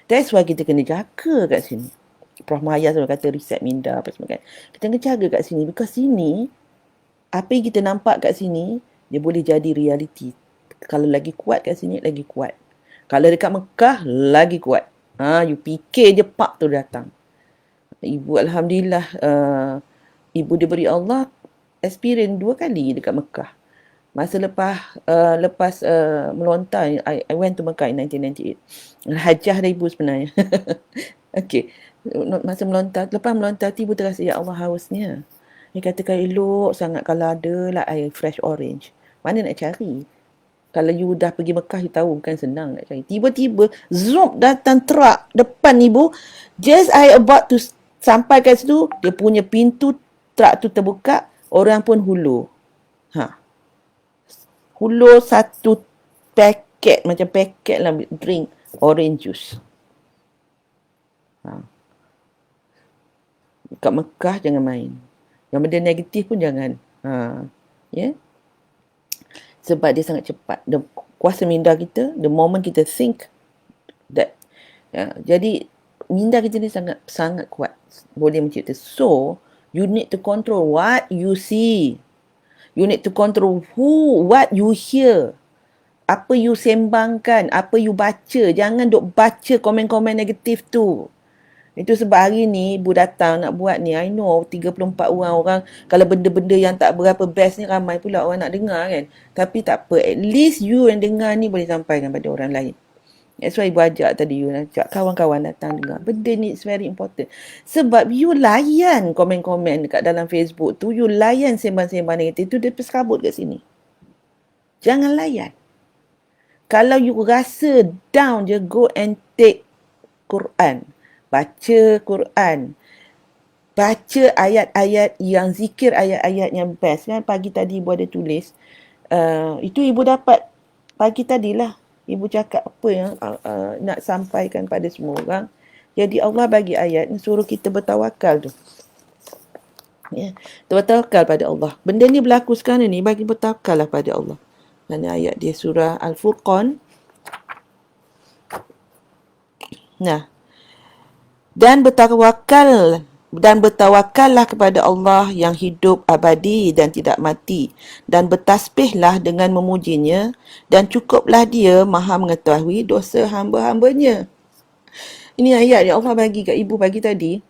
That's why kita kena jaga kat sini. Prof. Maya selalu kata reset minda apa semua kan. Kita kena jaga kat sini, because sini, apa yang kita nampak kat sini, dia boleh jadi reality. Kalau lagi kuat kat sini, lagi kuat. Kalau dekat Mekah, lagi kuat. You fikir je, pak tu datang. Ibu Alhamdulillah, ibu diberi Allah experience 2 kali dekat Mekah. Masa lepas melontar, I went to Mecca in 1998. Hajah dah ibu sebenarnya. Okay. Masa lepas melontar, ibu terasa, ya Allah hausnya. Dia katakan elok sangat kalau ada lah air fresh orange. Mana nak cari? Kalau you dah pergi Mekah, you tahu bukan senang nak cari. Tiba-tiba, zoom datang truck depan ibu. Just I about to sampai kat situ, dia punya pintu truck tu terbuka, orang pun hulur. Hulur satu paket, macam paket lah drink orange juice. Kat Mekah jangan main. Yang benda negatif pun jangan. Yeah? Sebab dia sangat cepat. The kuasa minda kita, the moment kita think that. Jadi minda kita ni sangat sangat kuat, boleh mencipta. So you need to control what you see. You need to control what you hear. apa you sembangkan, apa you baca. Jangan duk baca komen-komen negatif tu. Itu sebab hari ni ibu datang nak buat ni, I know 34 orang kalau benda-benda yang tak berapa best ni ramai pula orang nak dengar kan. Tapi tak apa, at least you yang dengar ni boleh sampaikan pada orang lain. That's why ibu ajak tadi, you ajak kawan-kawan datang dengar. Benda ni is very important. Sebab you layan komen-komen dekat dalam Facebook tu, you layan sembang-sembang negatif tu, dia terserabut kat sini. Jangan layan. Kalau you rasa down je, go and take Quran. Baca Quran. Baca ayat-ayat yang zikir, ayat-ayat yang best. Kan pagi tadi ibu ada tulis. Itu ibu dapat pagi tadilah. Ibu cakap apa yang nak sampaikan pada semua orang. Jadi Allah bagi ayat ni suruh kita bertawakal tu. Ya, bertawakal pada Allah. Benda ni berlaku sekarang ni, bagi bertawakal lah pada Allah. Mana ayat dia surah Al-Furqan. Nah, dan bertawakallah kepada Allah yang hidup abadi dan tidak mati, dan bertasbihlah dengan memujinya, dan cukuplah dia maha mengetahui dosa hamba-hambanya. Ini ayat yang Allah bagi kat ibu pagi tadi.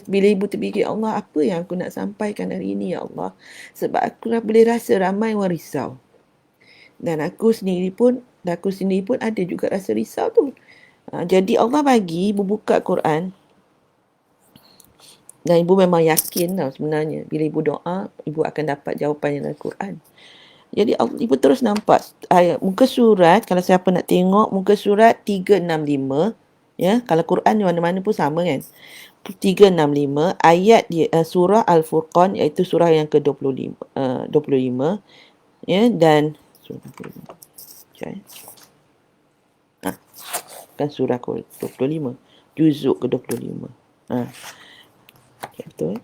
Bila ibu terfikir, Allah, apa yang aku nak sampaikan hari ini, ya Allah? Sebab aku boleh rasa ramai orang risau. Dan aku sendiri pun ada juga rasa risau tu. Jadi Allah bagi ibu buka Quran. Dan ibu memang yakin tau sebenarnya. Bila ibu doa, ibu akan dapat jawapan dalam Quran. Jadi ibu terus nampak muka surat, kalau siapa nak tengok, muka surat 365. Ya, kalau Quran di mana-mana pun sama kan. 365 ayat dia, surah Al-Furqan, iaitu surah yang ke-25. 25, ya, dan surah 25. Kan surah ke-25, juzuk ke-25. Betul.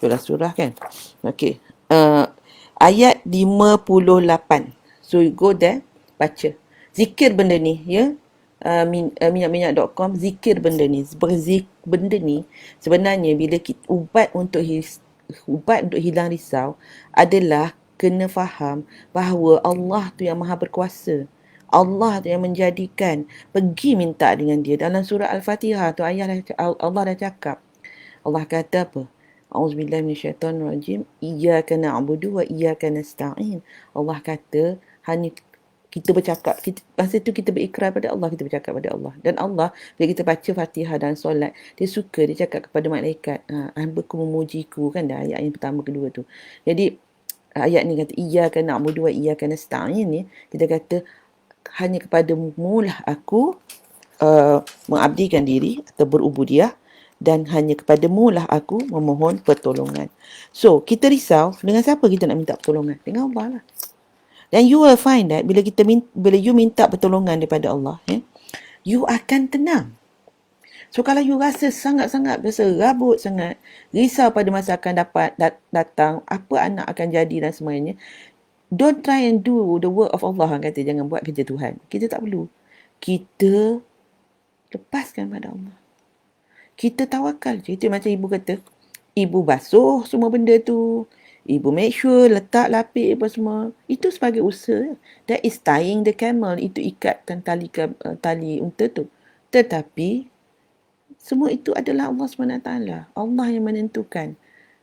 Surah kan. Okey. Ayat 58. So you go there, baca. Zikir benda ni, ya. Minyak-minyak.com, zikir benda ni. Benda ni sebenarnya bila ubat untuk hilang risau adalah kena faham bahawa Allah tu yang maha berkuasa. Allah tu yang menjadikan. Pergi minta dengan dia. Dalam surah Al-Fatihah tu Allah dah cakap. Allah kata apa? A'udzubillahi minasyaitonirrajim. Iyyaka na'budu wa iyyaka nasta'in. Allah kata hanya kita bercakap, masa tu kita berikrar pada Allah, kita bercakap pada Allah. Dan Allah, bila kita baca Fatihah dan solat, dia suka, dia cakap kepada malaikat, hamba-Ku memujiku, kan dah ayat yang pertama kedua tu. Jadi ayat ni kata iyyaka na'budu wa iyyaka nasta'in ni, kita kata hanya kepadamu lah aku mengabdikan diri atau berubudiah, dan hanya kepadamu lah aku memohon pertolongan. So kita risau, dengan siapa kita nak minta pertolongan? Dengan Allah lah. Dan you will find that bila you minta pertolongan daripada Allah, you akan tenang. So kalau you rasa sangat-sangat berserabut sangat, risau pada masa akan datang, apa anak akan jadi dan semuanya, don't try and do the work of Allah. Kata jangan buat kerja Tuhan. Kita tak perlu. Kita lepaskan pada Allah. Kita tawakal je. Itu macam ibu kata, ibu basuh semua benda tu, ibu make sure letak lapik apa semua. Itu sebagai usaha. That is tying the camel. Itu ikatkan tali unta tu. Tetapi semua itu adalah Allah SWT. Allah yang menentukan.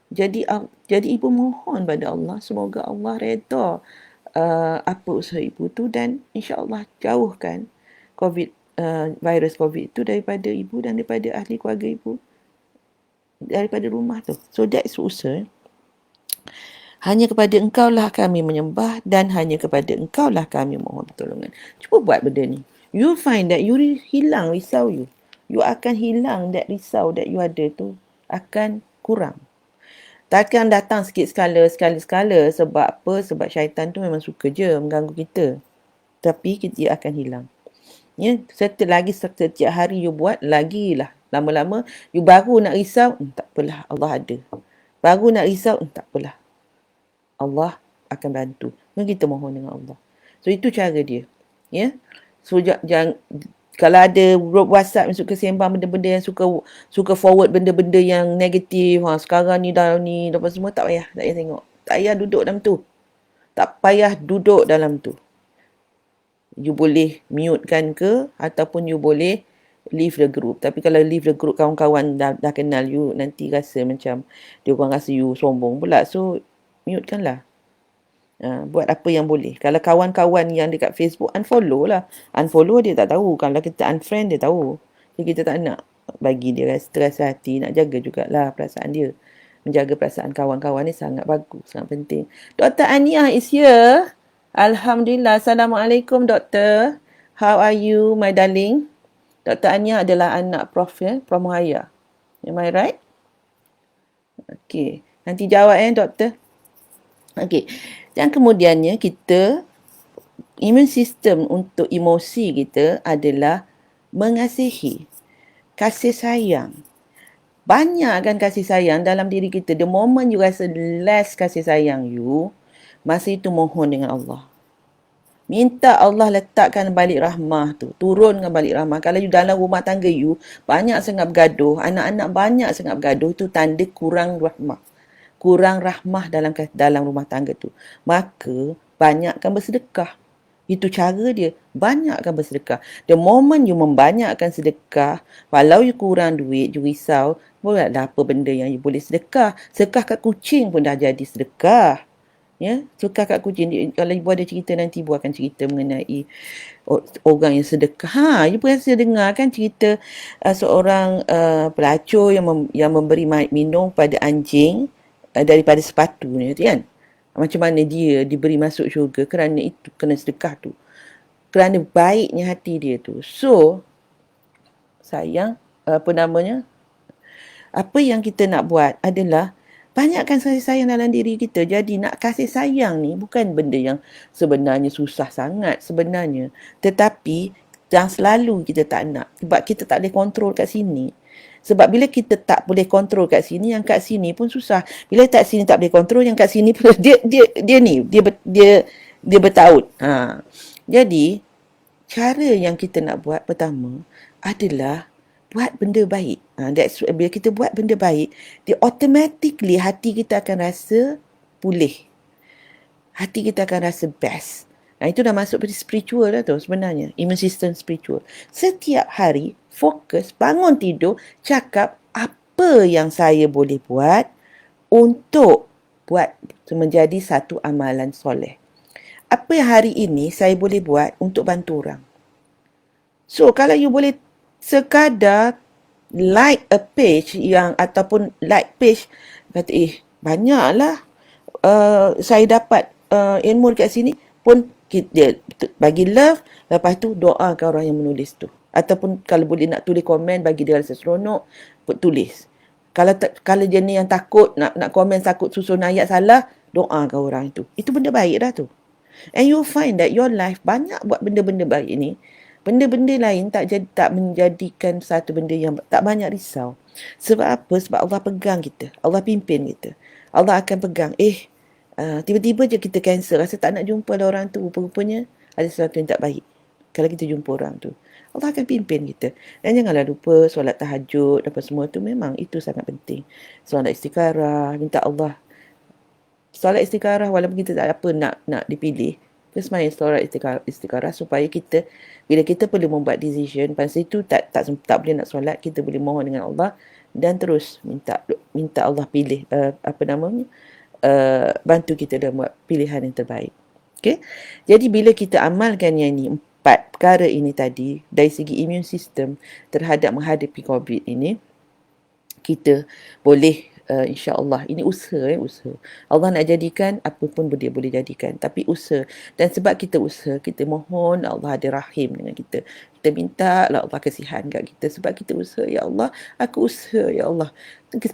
Jadi ibu mohon pada Allah, semoga Allah reda apa usaha ibu tu, dan insya-Allah jauhkan virus COVID itu daripada ibu dan daripada ahli keluarga ibu, daripada rumah tu. So that's usaha. Hanya kepada Engkaulah kami menyembah, dan hanya kepada Engkaulah kami mohon pertolongan. Cuba buat benda ni. You find that you hilang risau you. You akan hilang that risau that you ada tu, akan kurang. Takkan datang sekali-sekala. Sebab apa? Sebab syaitan tu memang suka je mengganggu kita. Tapi dia akan hilang. Ya, setiap hari you buat, lagilah. Lama-lama you baru nak risau, tak apalah, Allah ada. Baru nak risau, tak apalah, Allah akan bantu. Dan kita mohon dengan Allah. So itu cara dia. Ya. So jangan Kalau ada group WhatsApp yang suka sembang benda-benda yang suka forward benda-benda yang negatif, sekarang ni dah ni apa semua, tak payah tengok. Tak payah duduk dalam tu. Tak payah duduk dalam tu. You boleh mute kan ke, ataupun you boleh leave the group. Tapi kalau leave the group, kawan-kawan dah kenal you, nanti rasa macam dia orang rasa you sombong pula. So mute kan lah. Buat apa yang boleh. Kalau kawan-kawan yang dekat Facebook, unfollow lah. Unfollow dia tak tahu. Kalau kita unfriend, dia tahu. Jadi kita tak nak bagi dia rasa hati. Nak jaga jugalah perasaan dia. Menjaga perasaan kawan-kawan ni sangat bagus, sangat penting. Dr. Ania is here. Alhamdulillah. Assalamualaikum, Doktor. How are you, my darling? Dr. Ania adalah anak Prof. Prof. Muhaya. Am I right? Okay. Nanti jawab Doktor. Okay. Dan kemudiannya kita, immune system untuk emosi kita adalah mengasihi, kasih sayang. Banyakkan kasih sayang dalam diri kita. The moment you rasa less kasih sayang you, masa itu mohon dengan Allah. Minta Allah letakkan balik rahmah tu. Turunkan balik rahmah. Kalau you dalam rumah tangga you, banyak sangat bergaduh, anak-anak banyak sangat bergaduh, itu tanda kurang rahmah. Kurang rahmah dalam rumah tangga tu. Maka banyakkan bersedekah. Itu cara dia. Banyakkan bersedekah. The moment you membanyakkan sedekah, walau you kurang duit, you risau, buatlah apa benda yang you boleh sedekah. Sedekah kat kucing pun dah jadi sedekah. Ya, sedekah kat kucing. Kalau ibu ada cerita nanti, ibu akan cerita mengenai orang yang sedekah. You pernah dengar kan cerita seorang pelacur yang memberi minum pada anjing daripada sepatu ni kan. Macam mana dia diberi masuk syurga kerana itu, kerana sedekah tu. Kerana baiknya hati dia tu. So, sayang, apa yang kita nak buat adalah banyakkan kasih sayang dalam diri kita. Jadi nak kasih sayang ni bukan benda yang sebenarnya susah sangat sebenarnya. Tetapi yang selalu kita tak nak. Sebab kita tak boleh kontrol kat sini. Sebab bila kita tak boleh kontrol kat sini, yang kat sini pun susah. Bila kat sini tak boleh kontrol, yang kat sini pun dia bertaut. Jadi cara yang kita nak buat pertama adalah buat benda baik. Bila kita buat benda baik, dia automatically hati kita akan rasa pulih. Hati kita akan rasa best. Itu dah masuk pada spiritual dah tu sebenarnya. Immune system spiritual. Setiap hari, fokus, bangun tidur, cakap apa yang saya boleh buat untuk buat menjadi satu amalan soleh. Apa yang hari ini saya boleh buat untuk bantu orang. So, kalau you boleh sekadar like a page ataupun like page, kata banyaklah saya dapat ilmu dekat sini pun, dia bagi love, lepas tu doakan orang yang menulis tu. Ataupun kalau boleh nak tulis komen, bagi dia rasa seronok, tulis. Kalau dia ni yang takut, nak komen takut susun ayat salah, doakan orang itu. Itu benda baik dah tu. And you'll find that your life banyak buat benda-benda baik ni. Benda-benda lain tak menjadikan satu benda yang tak banyak risau. Sebab apa? Sebab Allah pegang kita. Allah pimpin kita. Allah akan pegang. Tiba-tiba je kita cancel. Rasa tak nak jumpa orang tu. Rupanya ada sesuatu yang tak baik. Kalau kita jumpa orang tu, Allah akan pimpin kita. Dan janganlah lupa solat tahajud, apa semua tu, memang itu sangat penting. Solat istikharah, minta Allah. Solat istikharah walaupun kita tak apa nak dipilih, kita sembahyang solat istikharah supaya kita, bila kita perlu membuat decision, pada situ tak boleh nak solat, kita boleh mohon dengan Allah dan terus minta Allah pilih bantu kita dalam buat pilihan yang terbaik. Okay? Jadi bila kita amalkan yang ni, 4 perkara ini tadi, dari segi immune system terhadap menghadapi COVID ini, kita boleh insya-Allah, ini usaha. Allah nak jadikan apa pun dia boleh jadikan, tapi usaha. Dan sebab kita usaha, kita mohon Allah ada rahim dengan kita. Kita minta lah Allah kasihan kat kita sebab kita usaha. Ya Allah, aku usaha, ya Allah.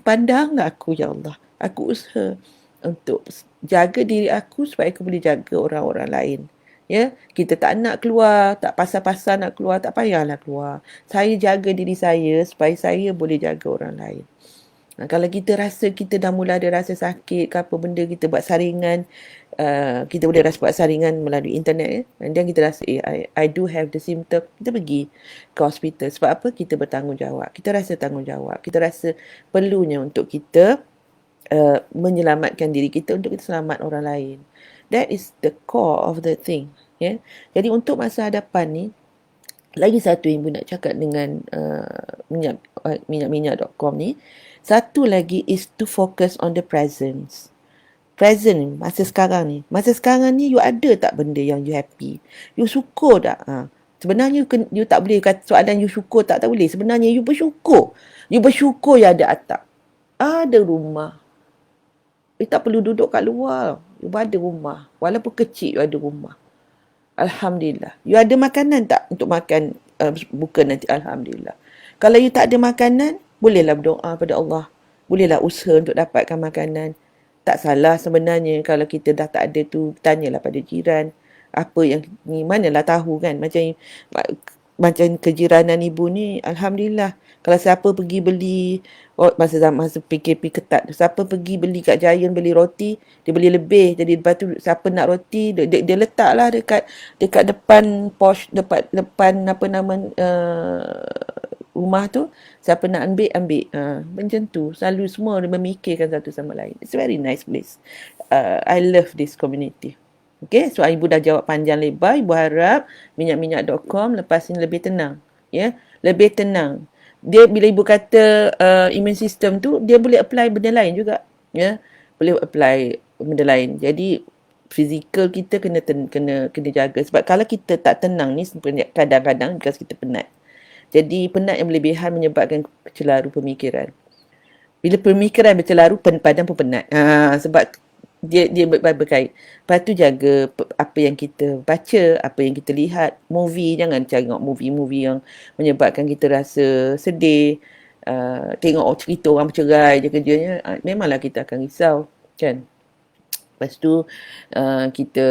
Pandanglah aku, ya Allah. Aku usaha untuk jaga diri aku supaya aku boleh jaga orang-orang lain. Ya, kita tak nak keluar, tak pasal-pasal nak keluar, tak payahlah keluar. Saya jaga diri saya supaya saya boleh jaga orang lain. Kalau kita rasa kita dah mula ada rasa sakit ke apa benda, kita buat saringan, kita boleh rasa buat saringan melalui internet, and then kita rasa I do have the symptom, kita pergi ke hospital. Sebab apa? Kita bertanggungjawab, kita rasa tanggungjawab, kita rasa perlunya untuk kita menyelamatkan diri kita untuk kita selamat orang lain. That is the core of the thing. Jadi untuk masa hadapan ni, lagi satu ibu nak cakap dengan minyak.com ni, satu lagi is to focus on the present, masa sekarang ni. Masa sekarang ni you ada tak benda yang you happy, you syukur tak? Sebenarnya you tak boleh kata soalan you syukur tak boleh. Sebenarnya you bersyukur you ada atap, ada rumah. You tak perlu duduk kat luar, you ada rumah. Walaupun kecil you ada rumah. Alhamdulillah. You ada makanan tak untuk makan buka nanti? Alhamdulillah. Kalau you tak ada makanan, bolehlah berdoa pada Allah. Bolehlah usaha untuk dapatkan makanan. Tak salah sebenarnya kalau kita dah tak ada tu, tanyalah pada jiran. Apa yang ni, manalah tahu kan. Macam kejiranan ibu ni, Alhamdulillah. Kalau siapa pergi beli, masa PKP ketat, siapa pergi beli kat Giant beli roti, dia beli lebih. Jadi lepas tu siapa nak roti, dia letaklah dekat depan depan apa nama rumah tu. Siapa nak ambil. Macam tu. Selalu semua memikirkan satu sama lain. It's a very nice place. I love this community. Okay, so ibu dah jawab panjang lebar. Ibu harap minyak.com lepas ini lebih tenang. Lebih tenang. Dia bila ibu kata immune system tu, dia boleh apply benda lain juga. Boleh apply benda lain. Jadi fizikal kita kena jaga. Sebab kalau kita tak tenang ni, kadang-kadang because kita penat. Jadi penat yang berlebihan menyebabkan kecelaru pemikiran. Bila pemikiran bercelaru, badan pun penat. Sebab dia berkait. Lepas tu jaga apa yang kita baca, apa yang kita lihat. Movie, jangan tengok movie-movie yang menyebabkan kita rasa sedih. Tengok cerita orang bercerai je kerjanya. Memanglah kita akan risau, kan? Lepas tu kita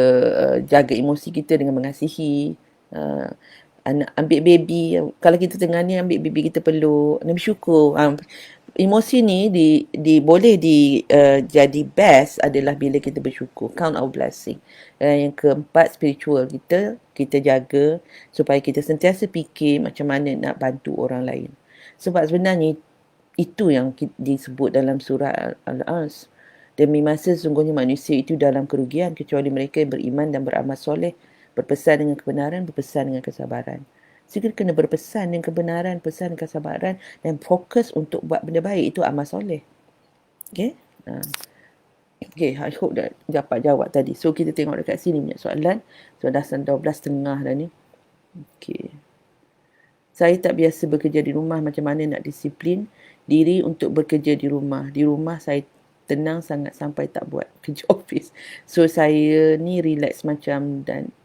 jaga emosi kita dengan mengasihi. Ambil baby, kalau kita tengah ni ambil baby kita peluk, bersyukur. Emosi ni boleh jadi best adalah bila kita bersyukur, count our blessing. Yang keempat, spiritual kita jaga supaya kita sentiasa fikir macam mana nak bantu orang lain. Sebab sebenarnya itu yang disebut dalam surah Al-As. Demi masa sesungguhnya manusia itu dalam kerugian kecuali mereka yang beriman dan beramal soleh, berpesan dengan kebenaran, berpesan dengan kesabaran. So, kita kena berpesan dengan kebenaran, pesan dengan kesabaran, dan fokus untuk buat benda baik. Itu amal soleh. Okay? Okay, I hope that dapat jawab tadi. So, kita tengok dekat sini punya soalan. So, dah 12.30 dah ni. Okay. Saya tak biasa bekerja di rumah. Macam mana nak disiplin diri untuk bekerja di rumah? Di rumah saya tenang sangat sampai tak buat kerja office. So, saya ni relax macam dan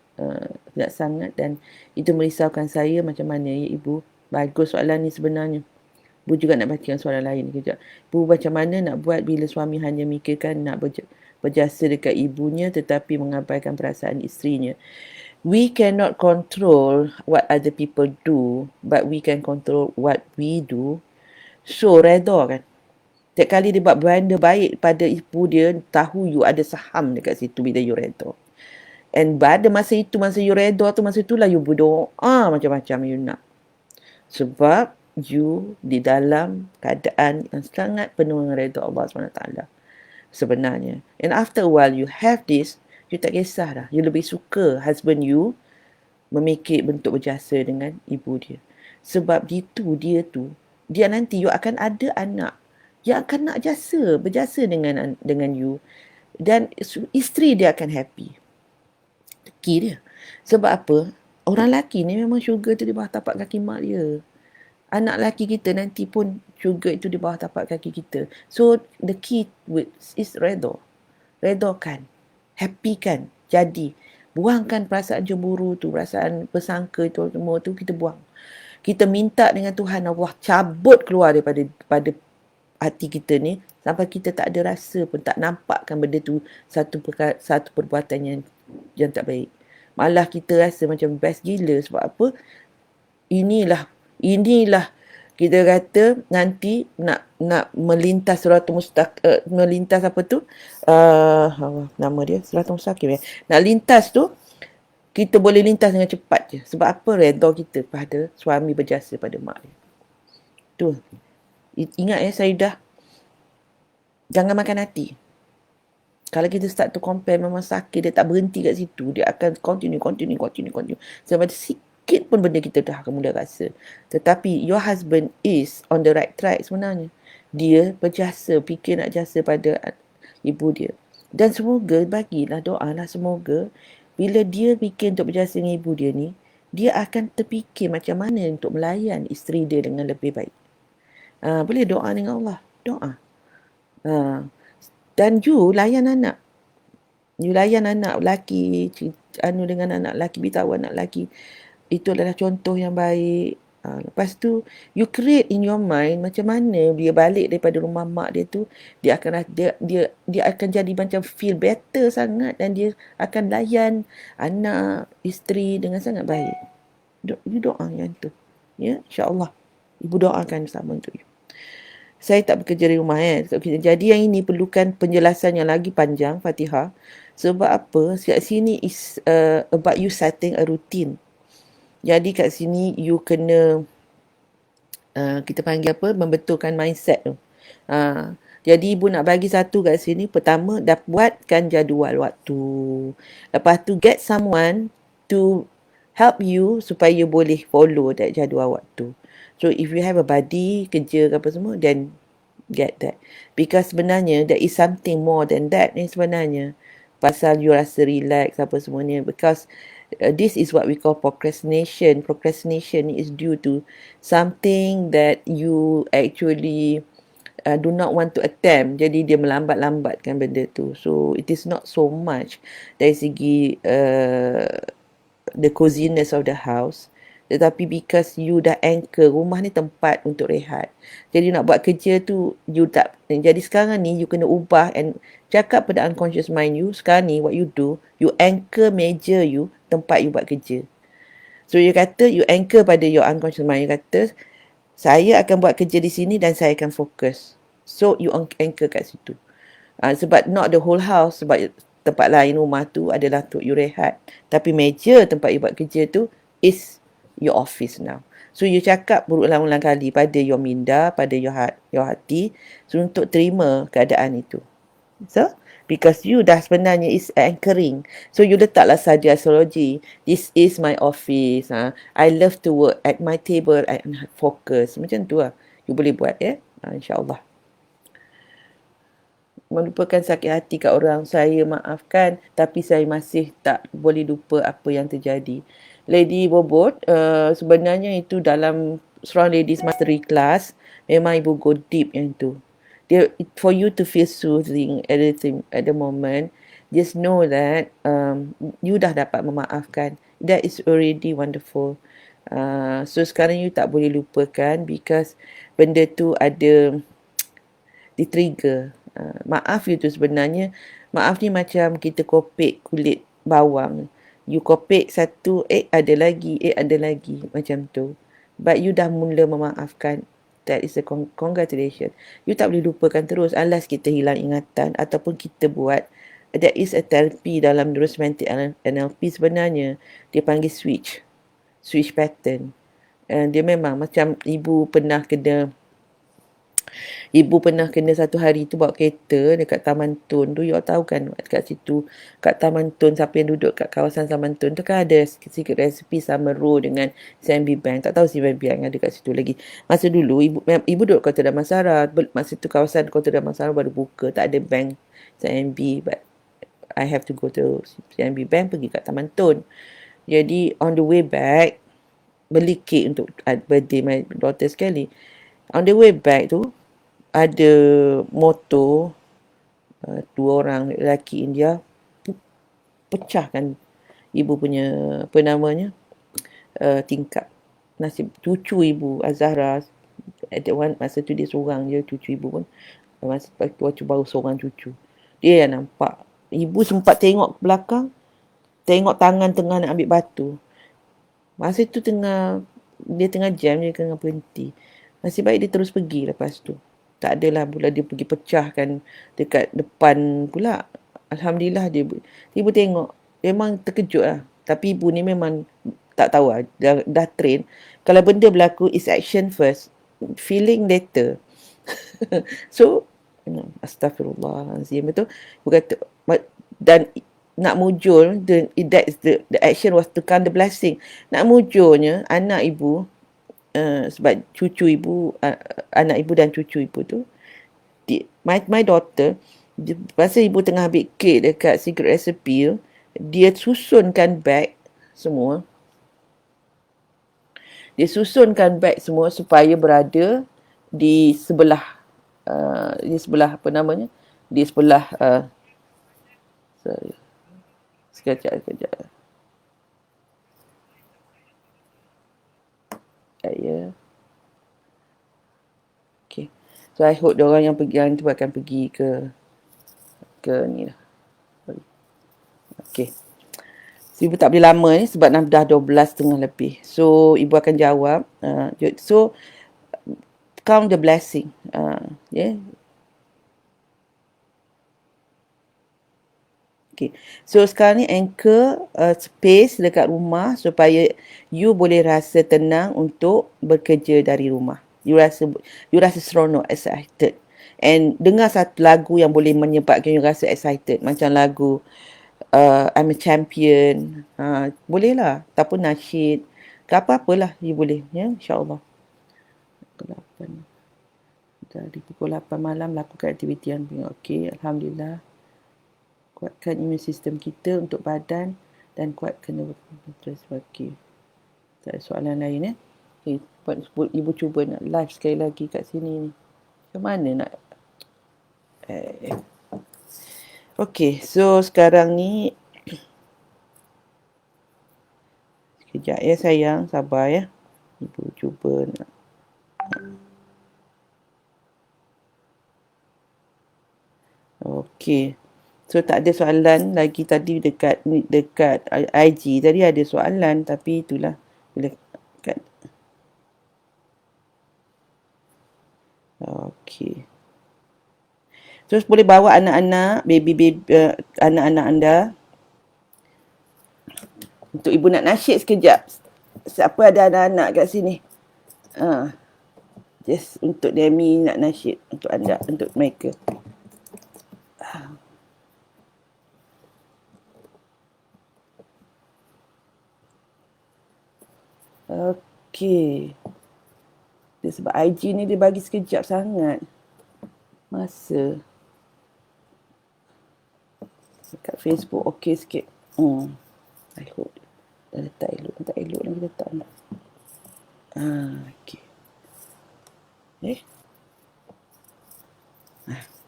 tidak sangat, dan itu merisaukan saya. Macam mana ya ibu? Bagus soalan ni sebenarnya. Ibu juga nak baca soalan lain kejap. Ibu macam mana nak buat bila suami hanya mikirkan nak berjasa dekat ibunya tetapi mengabaikan perasaan isterinya? We cannot control what other people do, but we can control what we do. So, redha kan? Setiap kali dia buat benda baik pada ibu dia, tahu you ada saham dekat situ bila you redha. And pada masa itu, masa you redha tu, masa itulah you berdoa macam-macam you nak. Sebab you di dalam keadaan yang sangat penuh dengan redha Allah SWT sebenarnya. And after a while you have this, you tak kisah dah. You lebih suka husband you memikir bentuk berjasa dengan ibu dia. Sebab dia nanti you akan ada anak yang akan nak berjasa dengan you. Dan isteri dia akan happy. Laki dia. Sebab apa? Orang lelaki ni memang syurga tu di bawah tapak kaki mak dia. Anak lelaki kita nanti pun syurga itu di bawah tapak kaki kita. So, the key is redha. Redhakan. Happykan. Jadi, buangkan perasaan cemburu tu, perasaan pesangka itu, semua tu kita buang. Kita minta dengan Tuhan Allah cabut keluar daripada hati kita ni sampai kita tak ada rasa pun, tak nampakkan benda tu satu perbuatan yang tak baik. Malah kita rasa macam best gila. Sebab apa? Inilah Kita kata nanti nak melintas melintas apa tu? Nama dia Siratul Mustaqim ya. Nak lintas tu kita boleh lintas dengan cepat je. Sebab apa? Redha kita pada suami berjasa pada mak dia. Tu. Ingat ya Saidah. Jangan makan hati. Kalau kita start to compare memang sakit, dia tak berhenti kat situ. Dia akan continue. Sampai sikit pun benda kita dah akan mula rasa. Tetapi your husband is on the right track sebenarnya. Dia berjasa, fikir nak jasa pada ibu dia. Dan semoga, bagilah doa lah, semoga bila dia fikir untuk berjasa dengan ibu dia ni, dia akan terfikir macam mana untuk melayan isteri dia dengan lebih baik. Boleh doa dengan Allah. Doa. Dan you layan anak. You layan anak lelaki, dengan anak lelaki, beritahu anak lelaki. Itu adalah contoh yang baik. Lepas tu, you create in your mind macam mana dia balik daripada rumah mak dia tu, dia akan jadi macam feel better sangat dan dia akan layan anak, isteri dengan sangat baik. You doa yang tu. Ya, insya-Allah. Ibu doakan sama untuk you. Saya tak bekerja di rumah Jadi yang ini perlukan penjelasan yang lagi panjang, Fatihah. Sebab apa? Kat sini is about you setting a routine. Jadi kat sini you kena kita panggil apa? Membetulkan mindset tu. Jadi ibu nak bagi satu kat sini. Pertama, dah buatkan jadual waktu. Lepas tu get someone to help you supaya you boleh follow that jadual waktu. So if you have a buddy kerja ke apa semua, then get that. Because sebenarnya there is something more than that ni sebenarnya. Pasal you rasa relax apa semua ni. Because this is what we call procrastination. Procrastination is due to something that you actually do not want to attempt. Jadi dia melambat-lambatkan benda tu. So it is not so much dari segi the coziness of the house, tetapi because you dah anchor rumah ni tempat untuk rehat. Jadi nak buat kerja tu you tak. Jadi sekarang ni you kena ubah and cakap pada unconscious mind you. Sekarang ni what you do, you anchor meja you tempat you buat kerja. So you kata you anchor pada your unconscious mind. You kata saya akan buat kerja di sini dan saya akan fokus. So you anchor kat situ. Sebab not the whole house, sebab tempat lain rumah tu adalah untuk you rehat. Tapi meja tempat you buat kerja tu is your office now. So you cakap berulang-ulang kali pada your minda, pada your hati, so untuk terima keadaan itu. So because you dah sebenarnya is anchoring. So you letaklah saja astrology. This is my office. I love to work at my table and focus. Macam tu lah. You boleh buat ya. InsyaAllah. Melupakan sakit hati kat orang. Saya maafkan. Tapi saya masih tak boleh lupa apa yang terjadi. Lady Bobot, sebenarnya itu dalam Strong Ladies Mastery Class, memang ibu go deep yang tu. For you to feel soothing at the moment, just know that you dah dapat memaafkan. That is already wonderful. So sekarang you tak boleh lupakan because benda tu ada di-trigger. Maaf you tu sebenarnya, maaf ni macam kita kopek kulit bawang. You kopek satu, ada lagi, macam tu. But you dah mula memaafkan. That is a congratulations. You tak boleh lupakan terus unless kita hilang ingatan ataupun kita buat. That is a therapy dalam neurosemantic NLP sebenarnya. Dia panggil switch pattern. Dia memang macam ibu pernah kena satu hari tu bawa kereta dekat Taman Tun tu. You tahu kan kat situ, kat Taman Tun, siapa yang duduk kat kawasan Taman Tun tu kan ada secret recipe sama row dengan CIMB Bank. Tak tahu CIMB Bank ada kat situ lagi. Masa dulu ibu duduk Kota Damansara. Masa tu kawasan Kota Damansara baru buka, tak ada bank CIMB, but I have to go to CIMB Bank, pergi kat Taman Tun. Jadi on the way back, beli kek untuk birthday my daughter sekali. On the way back tu ada motor, dua orang lelaki India pecahkan ibu punya tingkap. Nasib cucu ibu Azahra, masa tu dia seorang je cucu ibu pun, masa tu baru seorang cucu. Dia yang nampak. Ibu sempat tengok ke belakang, tengok tangan tengah nak ambil batu. Masa tu dia tengah jam, dia tengah berhenti. Nasib baik dia terus pergi lepas tu. Tak adalah pula dia pergi pecahkan dekat depan pula. Alhamdulillah ibu tengok. Memang terkejut lah. Tapi ibu ni memang tak tahu lah. Dah train. Kalau benda berlaku, is action first. Feeling later. So, astagfirullahalazim. Betul? Ibu kata, dan nak mujur, the action was to count the blessing. Nak mujurnya, anak ibu, sebab cucu ibu, anak ibu dan cucu ibu tu, my daughter, masa ibu tengah ambil kek dekat secret recipe tu, dia susunkan beg semua. Dia susunkan beg semua supaya berada di sebelah apa namanya? Di sebelah sorry. Sekejap. Ya. Okay. So I hope diorang yang tu akan pergi ke ni lah. Okay. So, ibu tak boleh lama ni sebab dah 12:30 lebih. So ibu akan jawab. So count the blessing. Yeah. Okay. So sekarang ni anchor space dekat rumah supaya you boleh rasa tenang untuk bekerja dari rumah. You rasa seronok, excited. And dengar satu lagu yang boleh menyebabkan you rasa excited. Macam lagu I'm a Champion. Boleh lah. Ataupun nasyid. Ke apa-apalah you boleh. Ya, insyaAllah. Dari pukul 8 malam lakukan aktiviti yang okey. Alhamdulillah. Kuatkan imun sistem kita untuk badan dan kuatkan terus okey. Tak ada soalan lain Okay, ibu cuba nak live sekali lagi kat sini ni. Macam mana nak Okay, so sekarang ni sekejap ya sayang, sabar ya. Ibu cuba nak Okay. So tak ada soalan lagi tadi dekat IG. Tadi ada soalan tapi itulah bila kat Okay. Terus boleh bawa anak-anak, baby anak-anak anda. Untuk ibu nak nasyid sekejap. Siapa ada anak-anak kat sini? Just untuk Demi nak nasyid untuk anda, untuk mereka. Okey. Dia sebab IG ni dia bagi sekejap sangat masa. Dekat Facebook okey sikit. I hope. Dah letak elok lagi letak. Okey.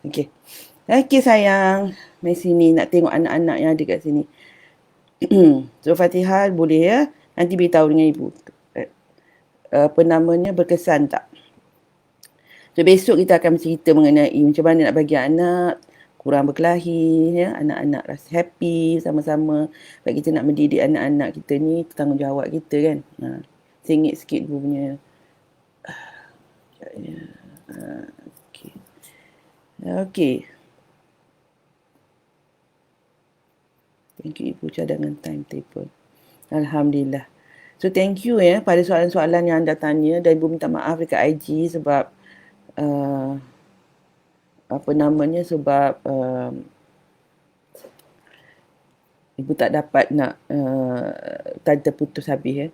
Okey. Okey sayang. Mari sini nak tengok anak-anak yang ada kat sini. So Fatihah boleh ya. Nanti beritahu dengan ibu. Apa namanya, berkesan tak? So besok kita akan cerita mengenai macam mana nak bagi anak kurang berkelahi, ya, anak-anak rasa happy sama-sama. Sebab kita nak mendidik anak-anak kita ni, tanggungjawab kita kan. Sengit sikit ibu punya. Okey. Thank you ibu cadangan timetable. Alhamdulillah. So thank you ya pada soalan-soalan yang anda tanya, dan ibu minta maaf dekat IG sebab sebab ibu tak dapat nak tadi terputus habis ya.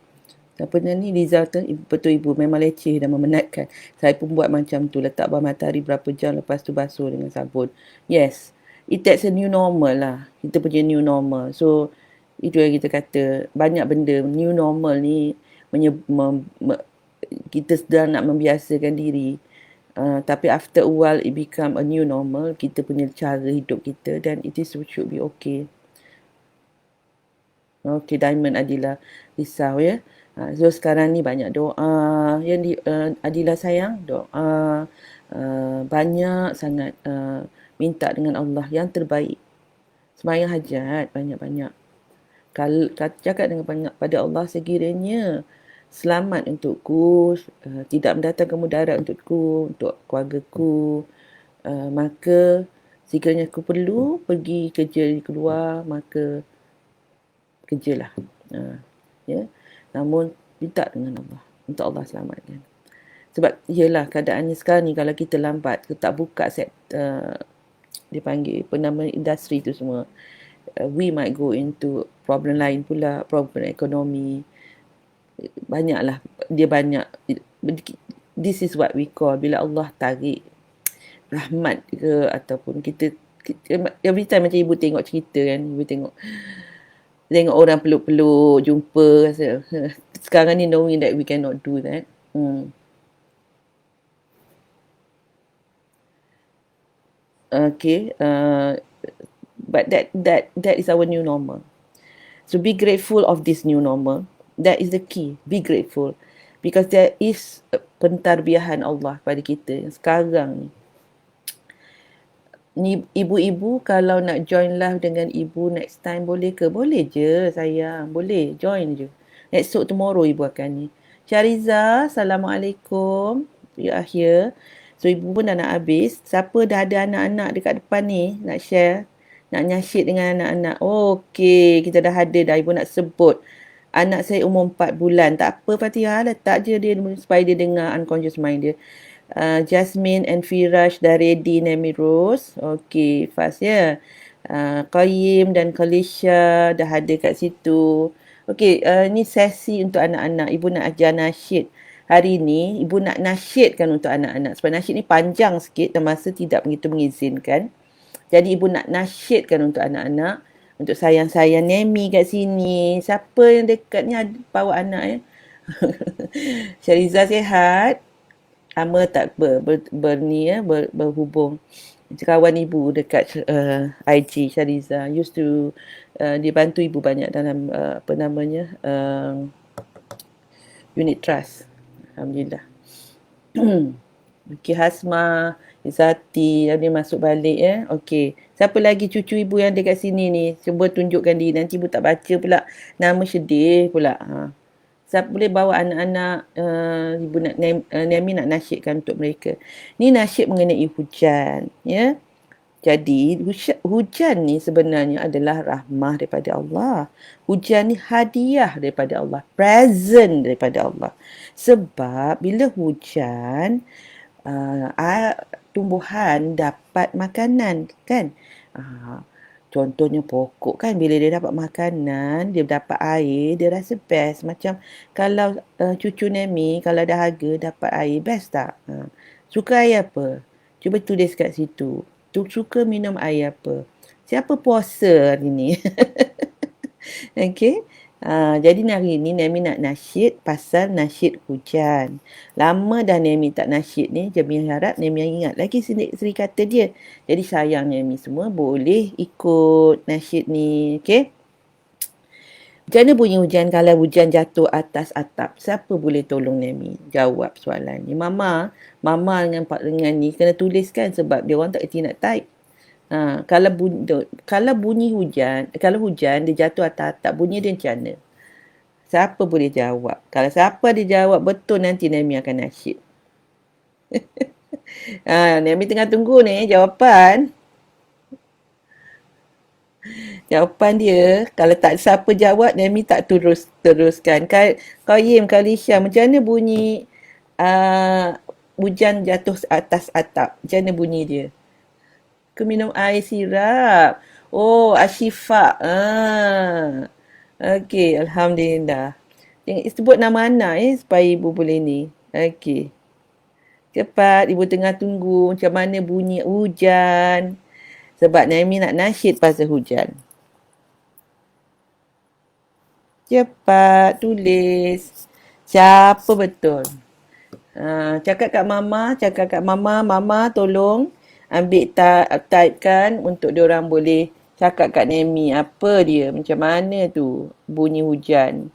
Apa ni Liza tu, betul ibu memang leceh dan memenatkan. Saya pun buat macam tu, letak bawah matahari berapa jam lepas tu basuh dengan sabun. Yes, that's a new normal lah. Kita punya new normal. So itu yang kita kata, banyak benda new normal ni kita sedang nak membiasakan diri. Tapi after a while it become a new normal. Kita punya cara hidup kita, dan it is should be okay. Okay, Diamond Adila risau ya. So sekarang ni banyak doa yang Adila sayang, doa banyak sangat, minta dengan Allah yang terbaik. Sembahyang hajat banyak-banyak. Kalau cakap dengan banyak pada Allah, sekiranya selamat untukku, tidak mendatangkan mudarat untukku, untuk keluargaku, maka sekiranya aku perlu pergi kerja di keluar, maka kerjalah. Ya. Namun minta dengan Allah, untuk Allah selamatkan. Sebab ialah keadaannya sekarang ni, kalau kita lambat, kita tak buka dia panggil penama industri tu semua, we might go into problem lain pula, problem ekonomi. Banyaklah, dia banyak. This is what we call, bila Allah tarik rahmat ke, ataupun kita every time macam ibu tengok cerita kan, ibu tengok orang peluk-peluk, jumpa, rasa sekarang ni knowing that we cannot do that. Okay, but that is our new normal. So be grateful of this new normal. That is the key. Be grateful, because there is pentarbiahan Allah pada kita sekarang ni. Ni ibu-ibu kalau nak join live dengan ibu next time, boleh ke? Boleh je sayang, boleh, join je. Esok tomorrow ibu akan ni. Syariza, Assalamualaikum. You are here. So ibu pun dah nak habis. Siapa dah ada anak-anak dekat depan ni nak share, nak nyasyid dengan anak-anak? Okey, kita dah ada dah, ibu nak sebut. Anak saya umur 4 bulan. Tak apa Fatihah, letak je dia supaya dia dengar unconscious mind dia. Jasmine and Firash dah ready, Nemi Rose. Okay, fast ya. Qayyim dan Kalisha dah ada kat situ. Okay, ni sesi untuk anak-anak. Ibu nak ajar nasyid. Hari ni, ibu nak nasyidkan untuk anak-anak. Sebab nasyid ni panjang sikit dan masa tidak begitu mengizinkan. Jadi, ibu nak nasyidkan untuk anak-anak. Untuk sayang-sayang Nemi kat sini. Siapa yang dekat ni ada bawa anak ya? Syariza sihat. Lama tak berhubung. Kawan ibu dekat IG, Syariza used to dia bantu ibu banyak dalam unit trust. Alhamdulillah. Okey, Hasma, Izati, dia masuk balik ya. Okey. Siapa lagi cucu ibu yang dekat sini ni? Cuba tunjukkan diri. Nanti ibu tak baca pula. Nama sedih pula. Siapa boleh bawa anak-anak, ibu nak Nemi nak nasyidkan untuk mereka. Ni nasyid mengenai hujan, ya. Jadi hujan ni sebenarnya adalah rahmah daripada Allah. Hujan ni hadiah daripada Allah, present daripada Allah. Sebab bila hujan, tumbuhan dapat makanan kan. Contohnya pokok kan, bila dia dapat makanan, dia dapat air, dia rasa best. Macam kalau cucu Nemi, kalau dahaga dapat air, best tak? Suka air apa? Cuba tulis kat situ. Suka minum air apa? Siapa puasa hari ni? Okay. Jadi hari ni Nemi nak nasyid pasal nasyid hujan. Lama dah Nemi tak nasyid ni. Jemi harap Nemi ingat lagi seri kata dia. Jadi sayang Nemi semua boleh ikut nasyid ni. Okay. Macam mana bunyi hujan kalau hujan jatuh atas atap? Siapa boleh tolong Nemi jawab soalan ni? Mama dengan ni kena tuliskan sebab dia orang tak kerti nak type. Kalau bunyi hujan, kalau hujan dia jatuh atas atap, bunyi dia macam mana? Siapa boleh jawab? Kalau siapa dia jawab betul, nanti Nemi akan nasyid. Nemi tengah tunggu ni jawapan. Jawapan dia, kalau tak siapa jawab, Nemi tak teruskan. Qayyim, Kalisha, macam mana bunyi hujan jatuh atas atap? Macam mana bunyi dia? Aku minum air sirap. Oh, Ashifa. Okey, Alhamdulillah. Sebut nama anak supaya ibu boleh ni. Okey. Cepat, ibu tengah tunggu macam mana bunyi hujan. Sebab Naimi nak nasyid pasal hujan. Cepat, tulis. Siapa betul? Cakap kat Mama, Mama tolong ambil typekan untuk diorang boleh cakap kat Nemi apa dia, macam mana tu bunyi hujan.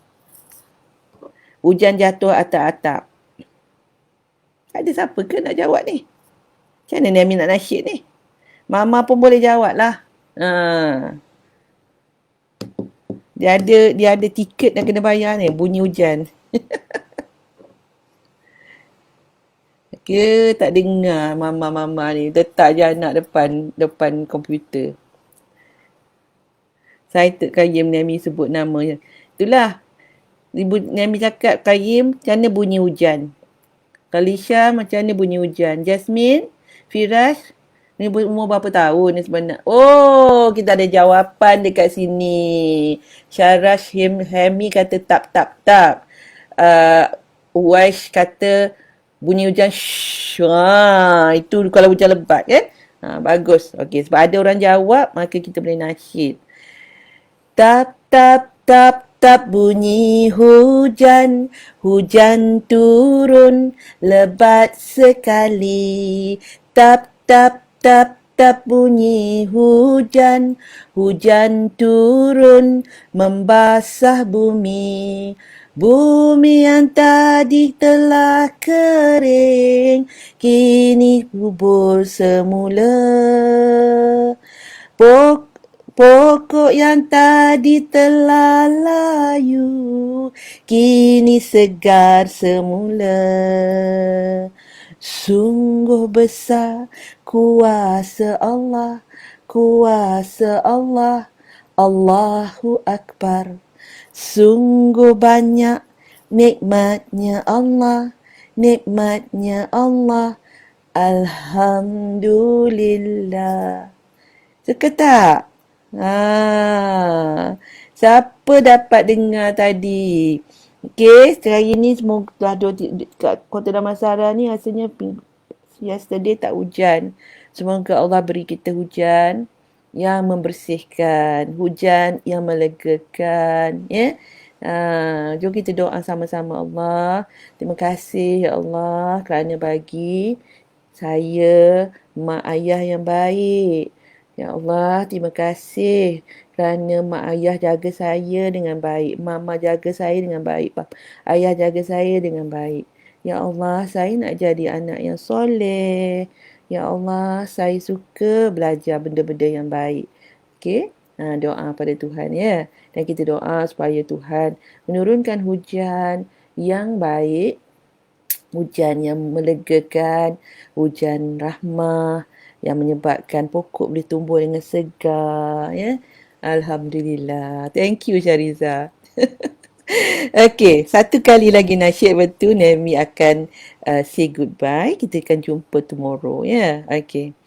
Hujan jatuh atas atap. Ada siapa ke nak jawab ni? Macam mana Nemi nak nasyid ni? Mama pun boleh jawab lah. Dia ada tiket yang kena bayar ni, bunyi hujan. Ke tak dengar mama-mama ni letak je anak depan depan komputer. Saya tak Qayyim Naimi sebut namanya. Itulah Ibu Naimi cakap Qayyim macam mana bunyi hujan. Kalisha macam mana bunyi hujan. Jasmine, Firash, ni umur berapa tahun ni sebenarnya? Oh, kita ada jawapan dekat sini. Syarash Hemi kata tap tap tap. Uwaish kata bunyi hujan shh. Itu kalau hujan lebat kan? Bagus. Okey, sebab ada orang jawab maka kita boleh nasyid. Tap tap tap tap bunyi hujan, hujan turun lebat sekali. Tap tap tap tap bunyi hujan, hujan turun membasah bumi. Bumi yang tadi telah kering, kini kubur semula. Pokok yang tadi telah layu, kini segar semula. Sungguh besar kuasa Allah, kuasa Allah, Allahu Akbar. Sungguh banyak nikmatnya Allah, nikmatnya Allah, Alhamdulillah. Suka tak? Siapa dapat dengar tadi? Okey, hari ni semoga kat Kota Damansara ni rasanya yesterday tak hujan. Semoga Allah beri kita hujan yang membersihkan, hujan yang melegakan, ya. Jom kita doa sama-sama. Allah, terima kasih ya Allah kerana bagi saya mak ayah yang baik. Ya Allah, terima kasih kerana mak ayah jaga saya dengan baik, mama jaga saya dengan baik, ayah jaga saya dengan baik. Ya Allah, saya nak jadi anak yang soleh. Ya Allah, saya suka belajar benda-benda yang baik. Okey? Doa pada Tuhan ya. Dan kita doa supaya Tuhan menurunkan hujan yang baik, hujan yang melegakan, hujan rahmah yang menyebabkan pokok boleh tumbuh dengan segar ya. Alhamdulillah. Thank you Syariza. Okey, satu kali lagi nasyid betul Naimi akan say goodbye. Kita akan jumpa tomorrow ya. Okey.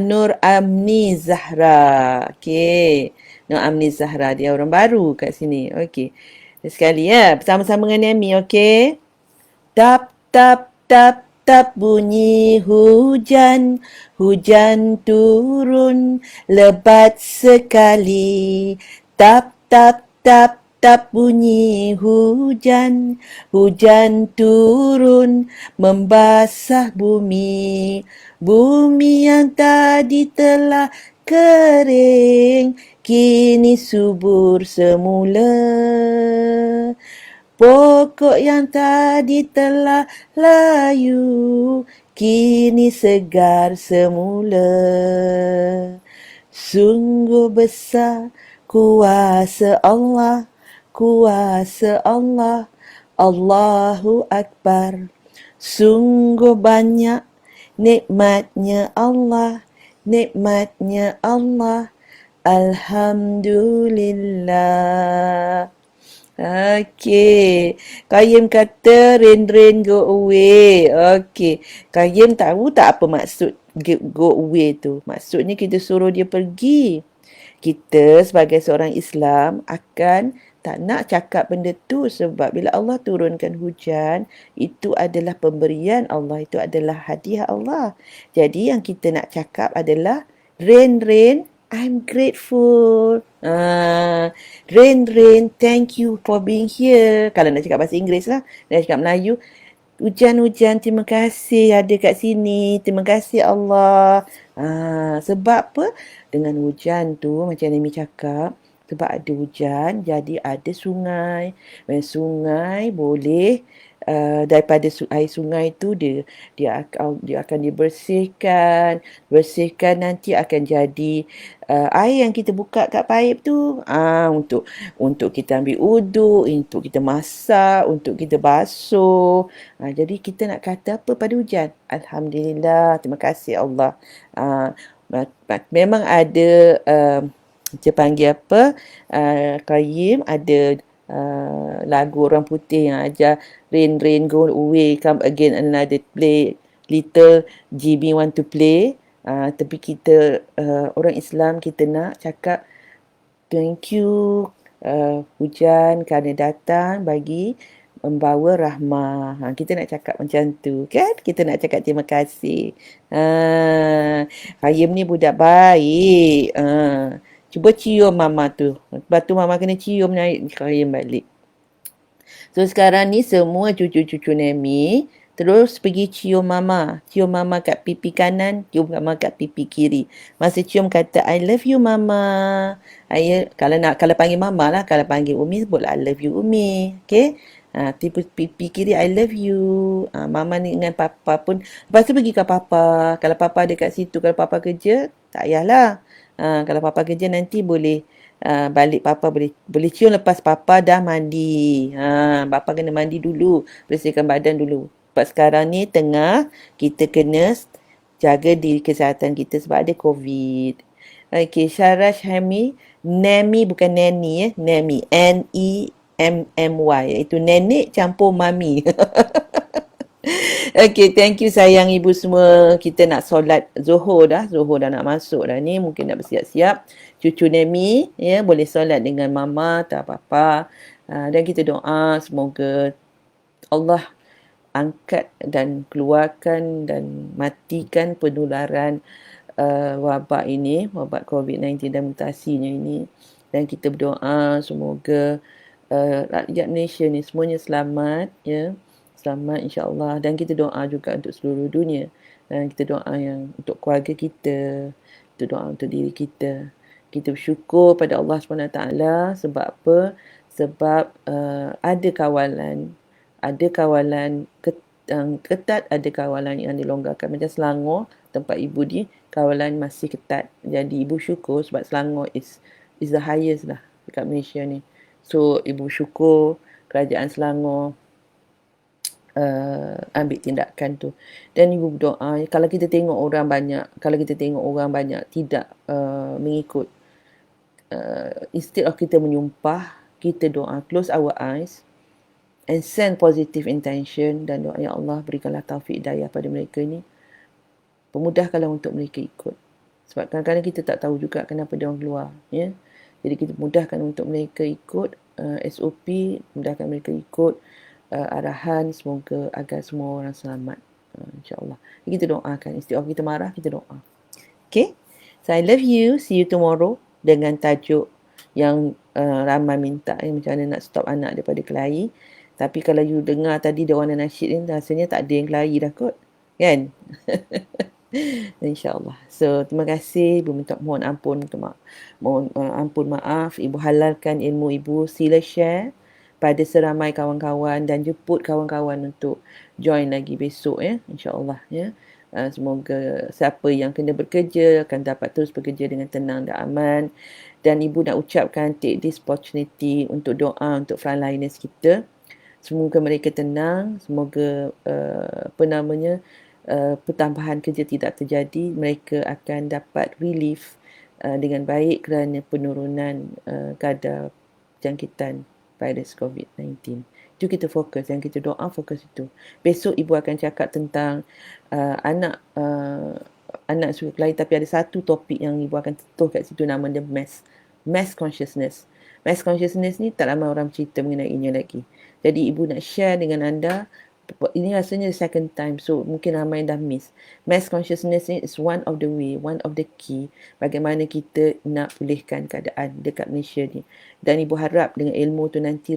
Nur Amni Zahra. Okey. Nur Amni Zahra, dia orang baru kat sini. Okey. Sekali ya, bersama-sama dengan Naimi, okey. Tap tap tap tap bunyi hujan, hujan turun lebat sekali. Tap tap tap tap bunyi hujan, hujan turun membasah bumi. Bumi yang tadi telah kering, kini subur semula. Pokok yang tadi telah layu, kini segar semula. Sungguh besar kuasa Allah, kuasa Allah, Allahu Akbar. Sungguh banyak nikmatnya Allah, nikmatnya Allah, Alhamdulillah. Okey. Qayyim kata rain go away. Okey. Qayyim tahu tak apa maksud go away tu? Maksudnya kita suruh dia pergi. Kita sebagai seorang Islam akan tak nak cakap benda tu sebab bila Allah turunkan hujan, itu adalah pemberian Allah, itu adalah hadiah Allah. Jadi yang kita nak cakap adalah rain, I'm grateful. Rain, thank you for being here. Kalau nak cakap bahasa Inggeris lah. Nak cakap Melayu, hujan, terima kasih ada kat sini. Terima kasih Allah. Sebab apa? Dengan hujan tu, macam Naimi cakap, sebab ada hujan, jadi ada sungai. Dan sungai boleh daripada air sungai tu dia akan bersihkan nanti akan jadi air yang kita buka kat paip tu untuk kita ambil uduk, untuk kita masak, untuk kita basuh. Jadi kita nak kata apa pada hujan? Alhamdulillah, terima kasih Allah. Memang ada kita panggil apa, Qayyim ada lagu orang putih yang ajar rain rain go away come again another play little GB want to play. Tapi kita orang Islam kita nak cakap thank you hujan kerana datang bagi membawa rahmah. Kita nak cakap macam tu kan? Kita nak cakap terima kasih. Qayyim ni budak baik. Cuba cium mama tu. Lepas tu mama kena cium naik Qayyim balik. So sekarang ni semua cucu-cucu Nemi terus pergi cium mama. Cium mama kat pipi kanan, cium mama kat pipi kiri. Masa cium kata I love you mama. Kalau panggil mama lah, kalau panggil Umi sebutlah I love you Umi. Okay? Pipi kiri I love you. Mama ni dengan papa pun. Lepas tu pergi ke papa. Kalau papa ada kat situ, kalau papa kerja, tak payahlah. Kalau papa kerja nanti boleh balik papa boleh cium lepas papa dah mandi. Papa kena mandi dulu, bersihkan badan dulu. Sebab sekarang ni kita kena jaga diri kesihatan kita sebab ada COVID. Okey, Syarah Syahmi, Nemi bukan Neni Nemi, Nemmy, iaitu nenek campur mami. Okay, thank you sayang ibu semua. Kita nak solat Zuhur dah nak masuk dah ni. Mungkin nak bersiap-siap. Cucu Nemi, boleh solat dengan mama atau papa. Dan kita doa semoga Allah angkat dan keluarkan dan matikan penularan wabak ini, wabak COVID-19 dan mutasinya ini. Dan kita berdoa semoga rakyat Malaysia ni semuanya selamat, selamat insya-Allah. Dan kita doa juga untuk seluruh dunia. Dan kita doa yang untuk keluarga kita, kita doa untuk diri kita. Kita bersyukur pada Allah SWT sebab apa? Sebab ada kawalan ketat, ada kawalan yang dilonggarkan. Macam Selangor, tempat ibu ni, kawalan masih ketat. Jadi ibu syukur sebab Selangor is the highest lah dekat Malaysia ni. So ibu syukur kerajaan Selangor ambil tindakan tu. Dan ibu berdoa, kalau kita tengok orang banyak tidak mengikut, instead of kita menyumpah, kita doa, close our eyes and send positive intention dan doa, ya Allah berikanlah taufik hidayah pada mereka ni, pemudahkanlah untuk mereka ikut. Sebab kadang-kadang kita tak tahu juga kenapa dia orang keluar, jadi kita mudahkan untuk mereka ikut SOP, mudahkan mereka ikut arahan, semoga agar semua orang selamat, insya-Allah. Kita doakan, instead of kita marah, kita doa. Okay, so I love you, see you tomorrow dengan tajuk yang ramai minta, macam mana nak stop anak daripada kelahi. Tapi kalau you dengar tadi dia orang nasyid ni, rasanya tak ada yang kelahi dah kot, kan? InsyaAllah. So terima kasih. Ibu mohon ampun, maaf. Ibu halalkan ilmu ibu, sila share pada seramai kawan-kawan dan jemput kawan-kawan untuk join lagi besok, insyaAllah, semoga siapa yang kena bekerja akan dapat terus bekerja dengan tenang dan aman. Dan ibu nak ucapkan, take this opportunity untuk doa untuk frontliners kita. Semoga mereka tenang, semoga pertambahan kerja tidak terjadi. Mereka akan dapat relief dengan baik kerana penurunan kadar jangkitan virus COVID-19. Itu kita fokus, yang kita doa fokus itu. Besok ibu akan cakap tentang anak suka kelahi, tapi ada satu topik yang ibu akan sentuh kat situ, nama dia mass consciousness. Mass consciousness ni tak ramai orang cerita mengenainya lagi. Jadi ibu nak share dengan anda. Ini rasanya second time, so mungkin ramai dah miss. Mass consciousness ni is one of the way, one of the key bagaimana kita nak pulihkan keadaan dekat Malaysia ni. Dan ibu harap dengan ilmu tu nanti